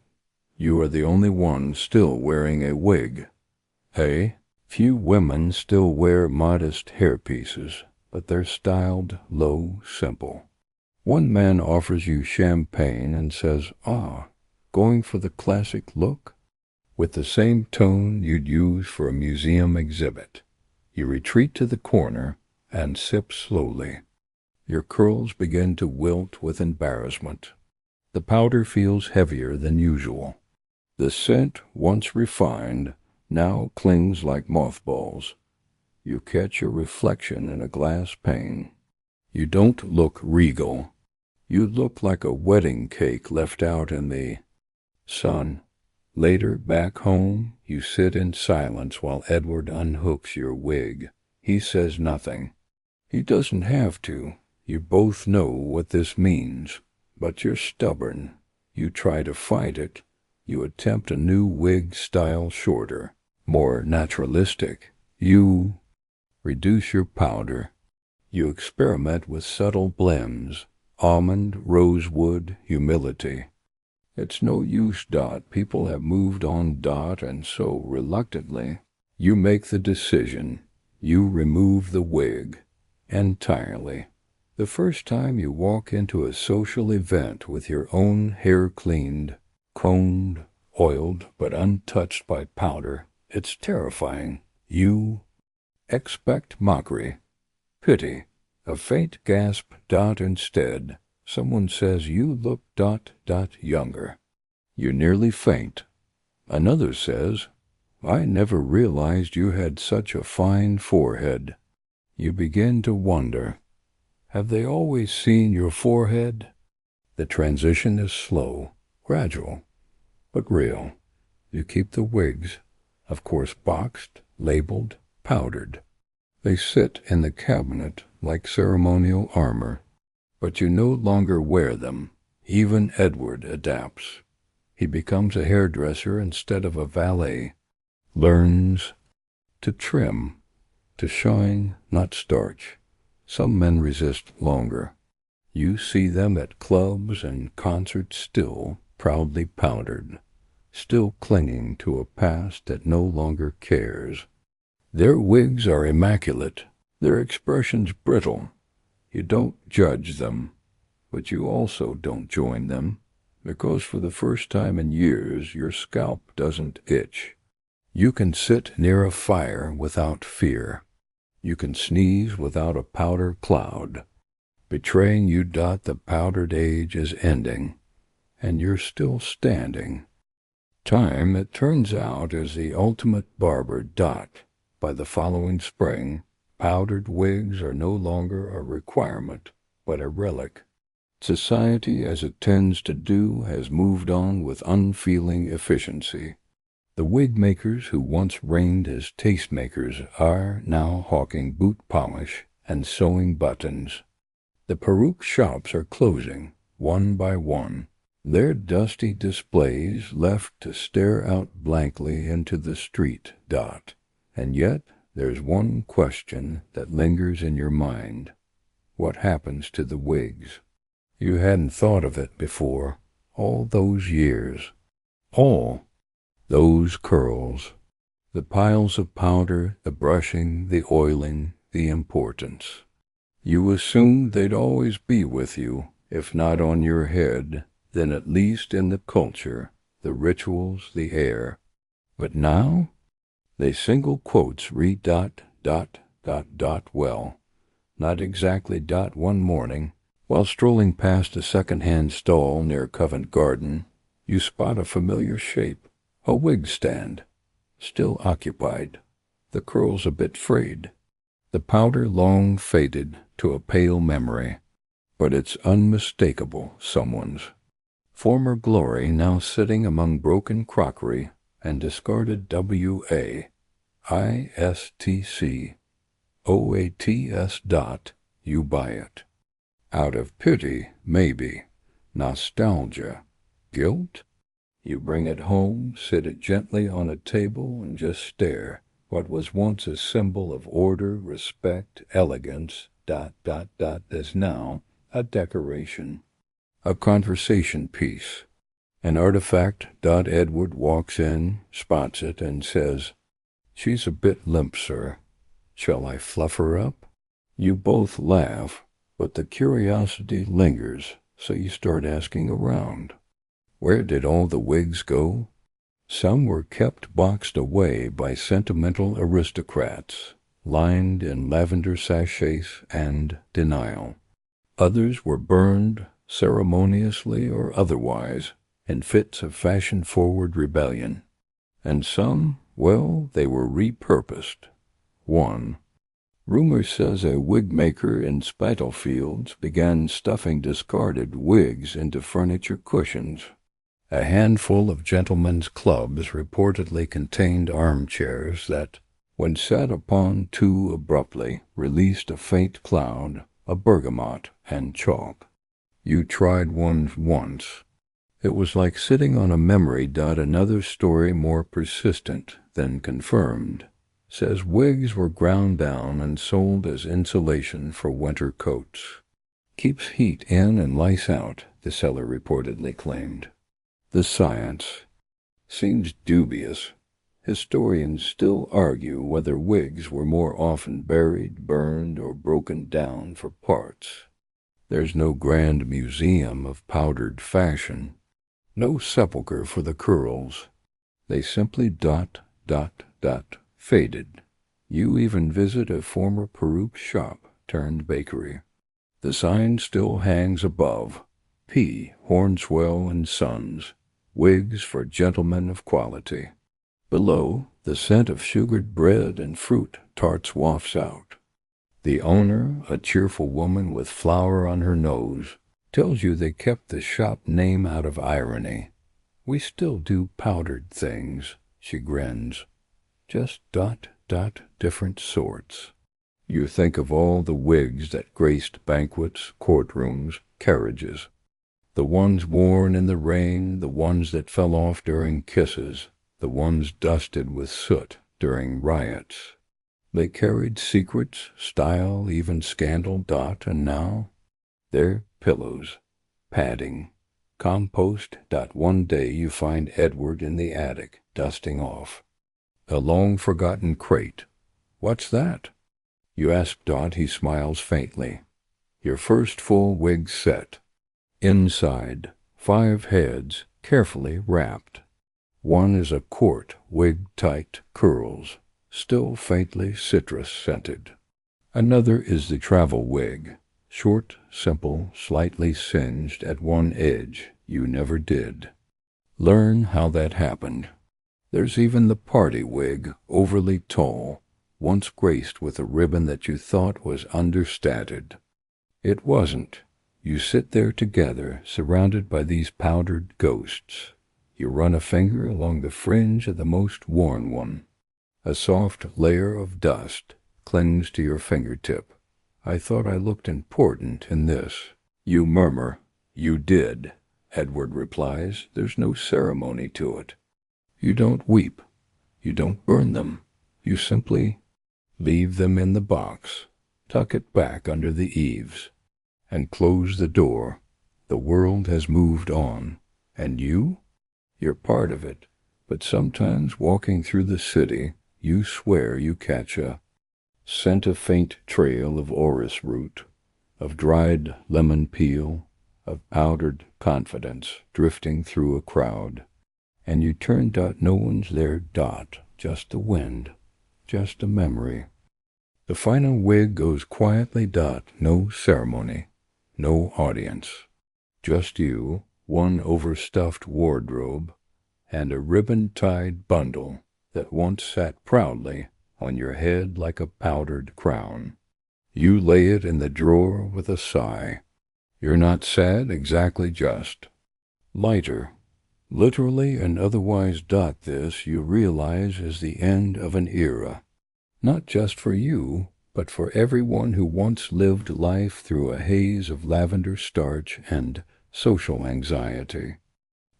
You are the only one still wearing a wig. Hey? Few women still wear modest hairpieces, but they're styled low, simple. One man offers you champagne and says, going for the classic look? With the same tone you'd use for a museum exhibit. You retreat to the corner and sip slowly. Your curls begin to wilt with embarrassment. The powder feels heavier than usual. The scent, once refined, now clings like mothballs. You catch your reflection in a glass pane. You don't look regal. You look like a wedding cake left out in the sun. Later, back home, you sit in silence while Edward unhooks your wig. He says nothing. He doesn't have to. You both know what this means. But you're stubborn. You try to fight it. You attempt a new wig style shorter, more naturalistic. You reduce your powder. You experiment with subtle blends, almond, rosewood, humility. It's no use, People have moved on, and so, reluctantly, you make the decision. You remove the wig. Entirely. The first time you walk into a social event with your own hair cleaned, combed, oiled, but untouched by powder, it's terrifying. You expect mockery, pity, a faint gasp. Instead, someone says you look younger. You nearly faint. Another says, I never realized you had such a fine forehead. You begin to wonder, have they always seen your forehead? The transition is slow, gradual, but real. You keep the wigs, of course boxed, labeled, powdered. They sit in the cabinet like ceremonial armor, but you no longer wear them. Even Edward adapts. He becomes a hairdresser instead of a valet, learns to trim, to shine, not starch. Some men resist longer. You see them at clubs and concerts still proudly powdered, still clinging to a past that no longer cares. Their wigs are immaculate, their expressions brittle. You don't judge them, but you also don't join them, because for the first time in years your scalp doesn't itch. You can sit near a fire without fear. You can sneeze without a powder cloud, betraying you. The powdered age is ending, and you're still standing. Time, it turns out, is the ultimate barber. By the following spring, powdered wigs are no longer a requirement, but a relic. Society, as it tends to do, has moved on with unfeeling efficiency. The wig makers who once reigned as tastemakers are now hawking boot polish and sewing buttons. The peruke shops are closing, one by one, their dusty displays left to stare out blankly into the street. And yet there's one question that lingers in your mind. What happens to the wigs? You hadn't thought of it before, all those years. All those curls, the piles of powder, the brushing, the oiling, the importance. You assumed they'd always be with you, if not on your head, then at least in the culture, the rituals, the air. But now, they single quotes read ... well, not exactly ... one morning, While strolling past a second-hand stall near Covent Garden, you spot a familiar shape, a wig stand, still occupied, the curls a bit frayed, the powder long faded to a pale memory, but it's unmistakable someone's. Former glory now sitting among broken crockery and discarded WAISTCOATS. You buy it. Out of pity, maybe. Nostalgia. Guilt? You bring it home, sit it gently on a table, and just stare. What was once a symbol of order, respect, elegance, is now a decoration. A conversation piece. An artifact. Edward walks in, spots it, and says, "She's a bit limp, sir. Shall I fluff her up?" You both laugh, but the curiosity lingers, so you start asking around. Where did all the wigs go? Some were kept boxed away by sentimental aristocrats, lined in lavender sachets and denial. Others were burned, ceremoniously or otherwise, in fits of fashion-forward rebellion. And some, well, they were repurposed. One. Rumor says a wig-maker in Spitalfields began stuffing discarded wigs into furniture cushions. A handful of gentlemen's clubs reportedly contained armchairs that, when sat upon too abruptly, released a faint cloud, a bergamot and chalk. You tried one once. It was like sitting on a memory. Another story more persistent than confirmed says wigs were ground down and sold as insulation for winter coats. Keeps heat in and lice out, the seller reportedly claimed. The science seems dubious. Historians still argue whether wigs were more often buried, burned, or broken down for parts. There's no grand museum of powdered fashion, no sepulchre for the curls. They simply faded. You even visit a former perruque shop turned bakery. The sign still hangs above, P. Hornswell and Sons, wigs for gentlemen of quality. Below, the scent of sugared bread and fruit tarts wafts out. The owner, a cheerful woman with flour on her nose, tells you they kept the shop name out of irony. "We still do powdered things," she grins. "Just different sorts." You think of all the wigs that graced banquets, courtrooms, carriages. The ones worn in the rain, the ones that fell off during kisses, the ones dusted with soot during riots. They carried secrets, style, even scandal. And now they're pillows, padding, compost. One day you find Edward in the attic, dusting off. A long-forgotten crate. "What's that?" You ask. He smiles faintly. Your first full wig set. Inside, 5 heads, carefully wrapped. One is a quart, wig-tight curls, still faintly citrus-scented. Another is the travel wig, short, simple, slightly singed at one edge. You never did learn how that happened. There's even the party wig, overly tall, once graced with a ribbon that you thought was understated. It wasn't. You sit there together, surrounded by these powdered ghosts. You run a finger along the fringe of the most worn one. A soft layer of dust clings to your fingertip. "I thought I looked important in this." You murmur. "You did," Edward replies. "There's no ceremony to it. You don't weep. You don't burn them. You simply leave them in the box, tuck it back under the eaves, and close the door. The world has moved on. And you? You're part of it. But sometimes, walking through the city, you swear you catch a faint trail of orris root, of dried lemon peel, of powdered confidence drifting through a crowd. And you turn. No one's there. Just the wind. Just a memory. The final wig goes quietly. No ceremony. no audience. Just you, one overstuffed wardrobe, and a ribbon-tied bundle that once sat proudly on your head like a powdered crown. You lay it in the drawer with a sigh. You're not sad exactly, just lighter. Literally and otherwise. This, you realize, is the end of an era. Not just for you, but for everyone who once lived life through a haze of lavender starch and social anxiety.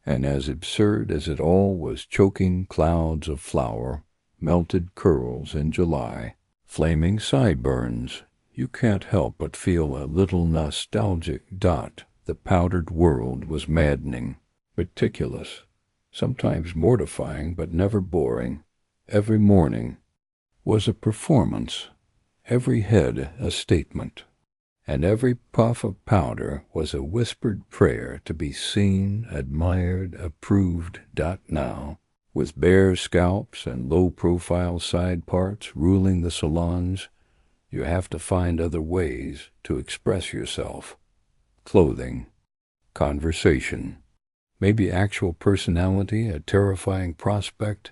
And as absurd as it all was, choking clouds of flour, melted curls in July, flaming sideburns, you can't help but feel a little nostalgic. The powdered world was maddening, meticulous, sometimes mortifying but never boring. Every morning was a performance, every head a statement, and every puff of powder was a whispered prayer to be seen, admired, approved. Now, with bare scalps and low-profile side parts ruling the salons, you have to find other ways to express yourself. Clothing, conversation, maybe actual personality, a terrifying prospect.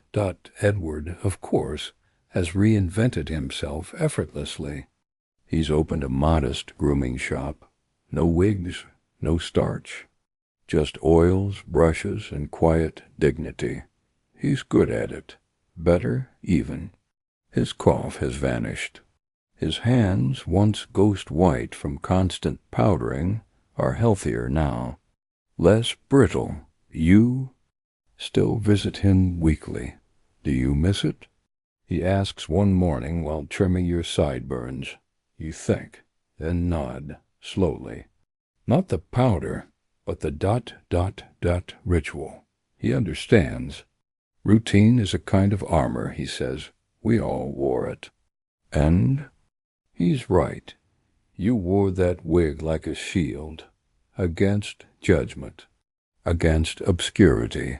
Edward, of course, has reinvented himself effortlessly. He's opened a modest grooming shop. No wigs, no starch, just oils, brushes, and quiet dignity. He's good at it. Better, even. His cough has vanished. His hands, once ghost-white from constant powdering, are healthier now, less brittle. You still visit him weekly. Do you miss it? He asks one morning while trimming your sideburns. You think, then nod, slowly. Not the powder, but the ... ritual. He understands. Routine is a kind of armor, he says. We all wore it. And he's right. You wore that wig like a shield, against judgment, against obscurity,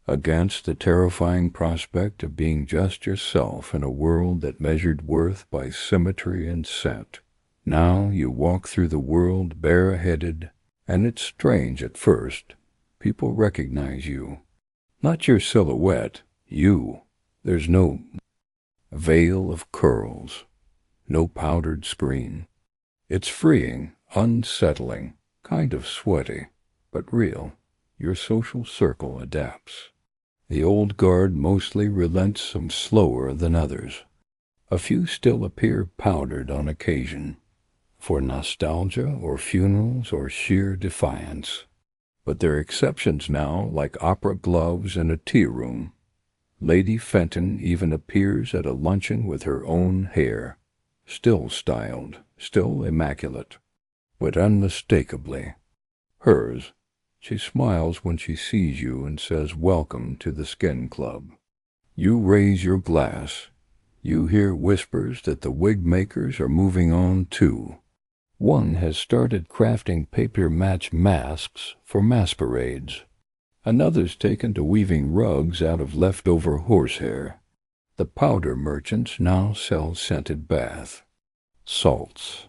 against the terrifying prospect of being just yourself in a world that measured worth by symmetry and scent. Now you walk through the world bareheaded, and it's strange at first. People recognize you. Not your silhouette, you. There's no veil of curls, no powdered screen. It's freeing, unsettling, kind of sweaty, but real. Your social circle adapts. The old guard mostly relents some slower than others. A few still appear powdered on occasion, for nostalgia or funerals or sheer defiance. But there are exceptions now, like opera gloves in a tea room. Lady Fenton even appears at a luncheon with her own hair, still styled, still immaculate, but unmistakably hers. She smiles when she sees you and says, "Welcome to the Skin Club." You raise your glass. You hear whispers that the wig makers are moving on too. One has started crafting papier-mâché masks for masquerades. Another's taken to weaving rugs out of leftover horsehair. The powder merchants now sell scented bath salts.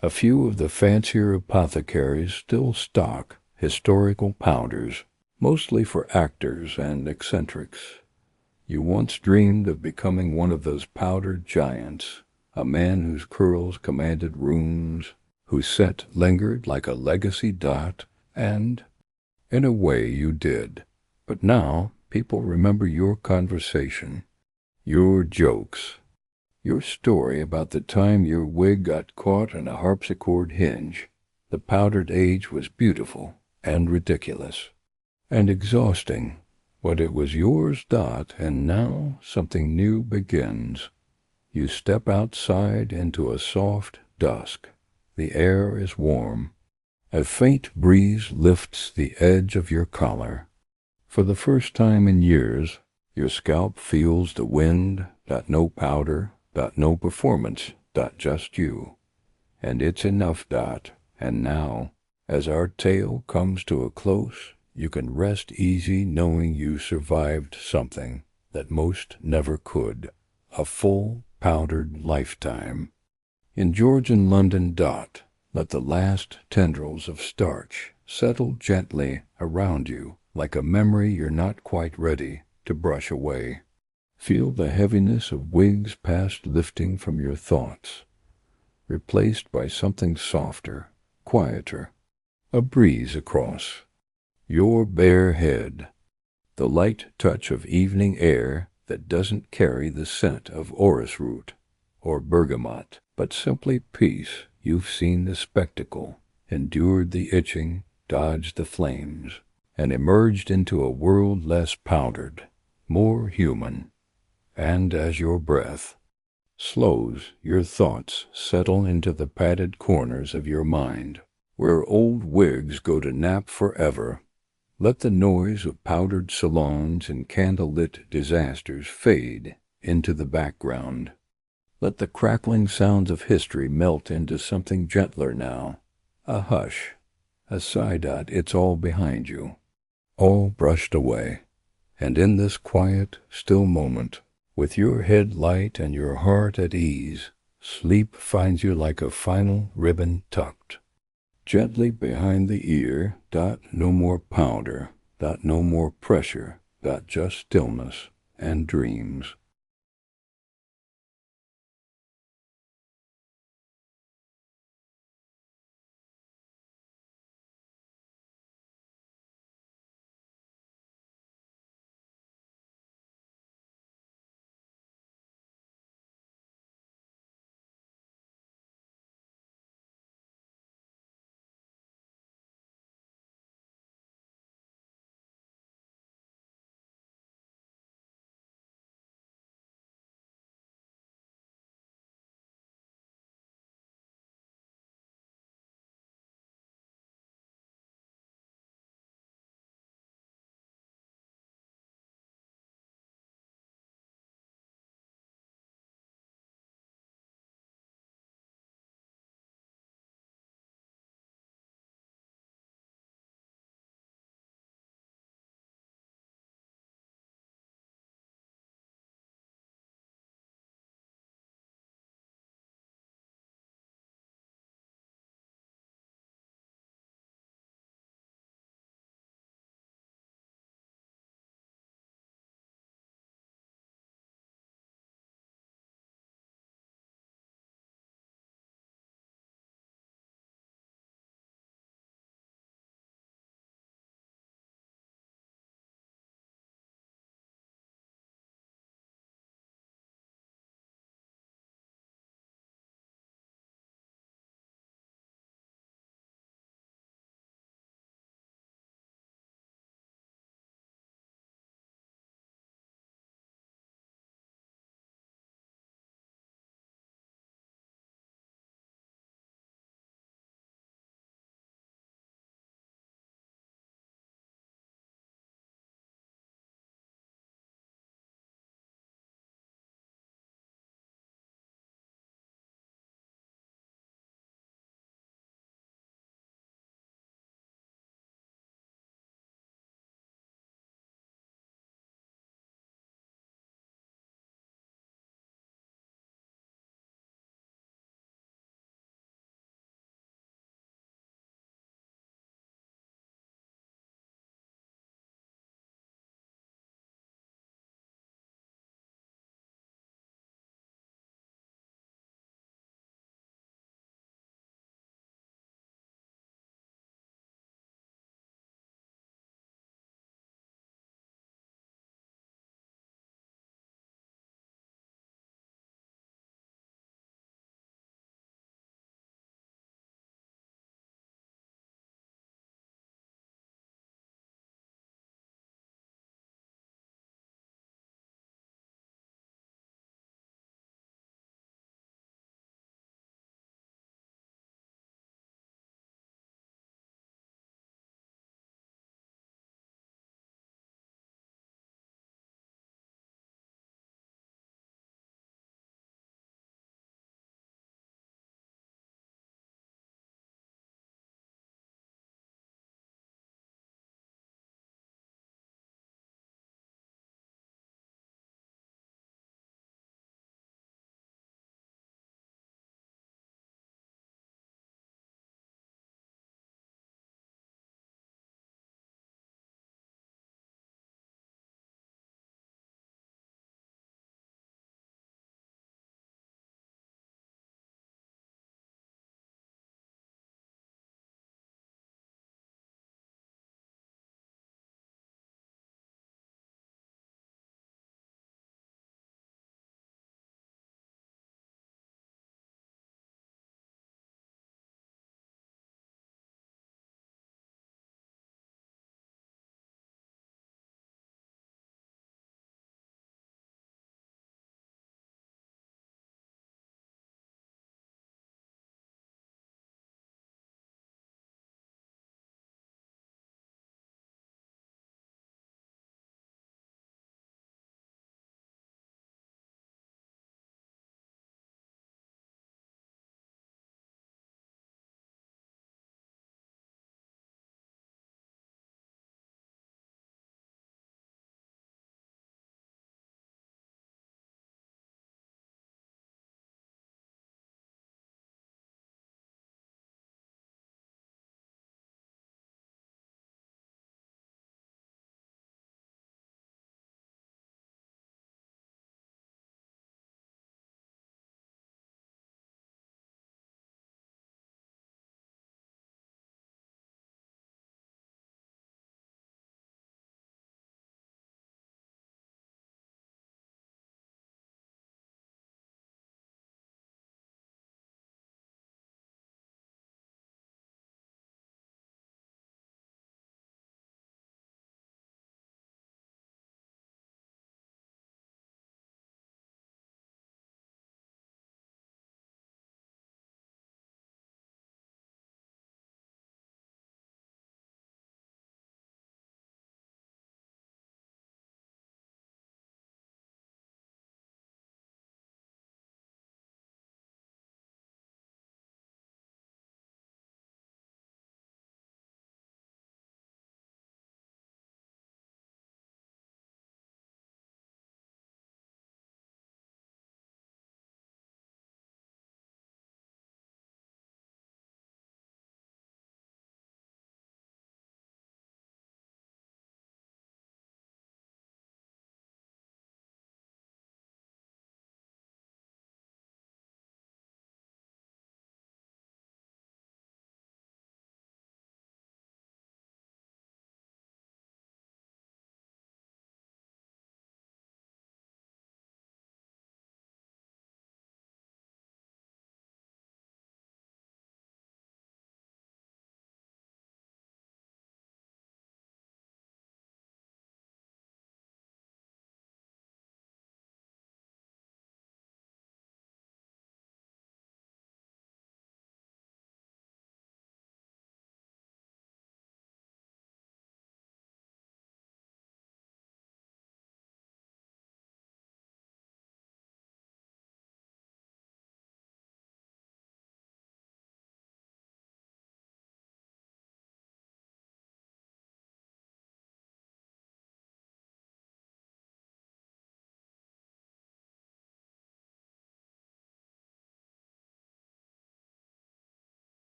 A few of the fancier apothecaries still stock historical powders, mostly for actors and eccentrics. You once dreamed of becoming one of those powdered giants, a man whose curls commanded rooms, whose scent lingered like a legacy. And, in a way, you did. But now people remember your conversation, your jokes, your story about the time your wig got caught in a harpsichord hinge. The powdered age was beautiful and ridiculous and exhausting, but it was yours. And now something new begins. You step outside into a soft dusk. The air is warm. A faint breeze lifts the edge of your collar. For the first time in years, your scalp feels the wind. No powder. No performance. Just you. And it's enough. And now, as our tale comes to a close, you can rest easy knowing you survived something that most never could. A full powdered lifetime. In Georgian London. Let the last tendrils of starch settle gently around you like a memory you're not quite ready to brush away. Feel the heaviness of wigs past lifting from your thoughts, replaced by something softer, quieter, a breeze across your bare head, the light touch of evening air that doesn't carry the scent of orris root or bergamot, but simply peace. You've seen the spectacle, endured the itching, dodged the flames, and emerged into a world less powdered, more human. And as your breath slows, your thoughts settle into the padded corners of your mind, where old wigs go to nap forever. Let the noise of powdered salons and candle-lit disasters fade into the background. Let the crackling sounds of history melt into something gentler now, a hush, a sigh. It's all behind you, all brushed away. And in this quiet, still moment, with your head light and your heart at ease, sleep finds you like a final ribbon tucked gently behind the ear. No more powder, no more pressure, just stillness and dreams.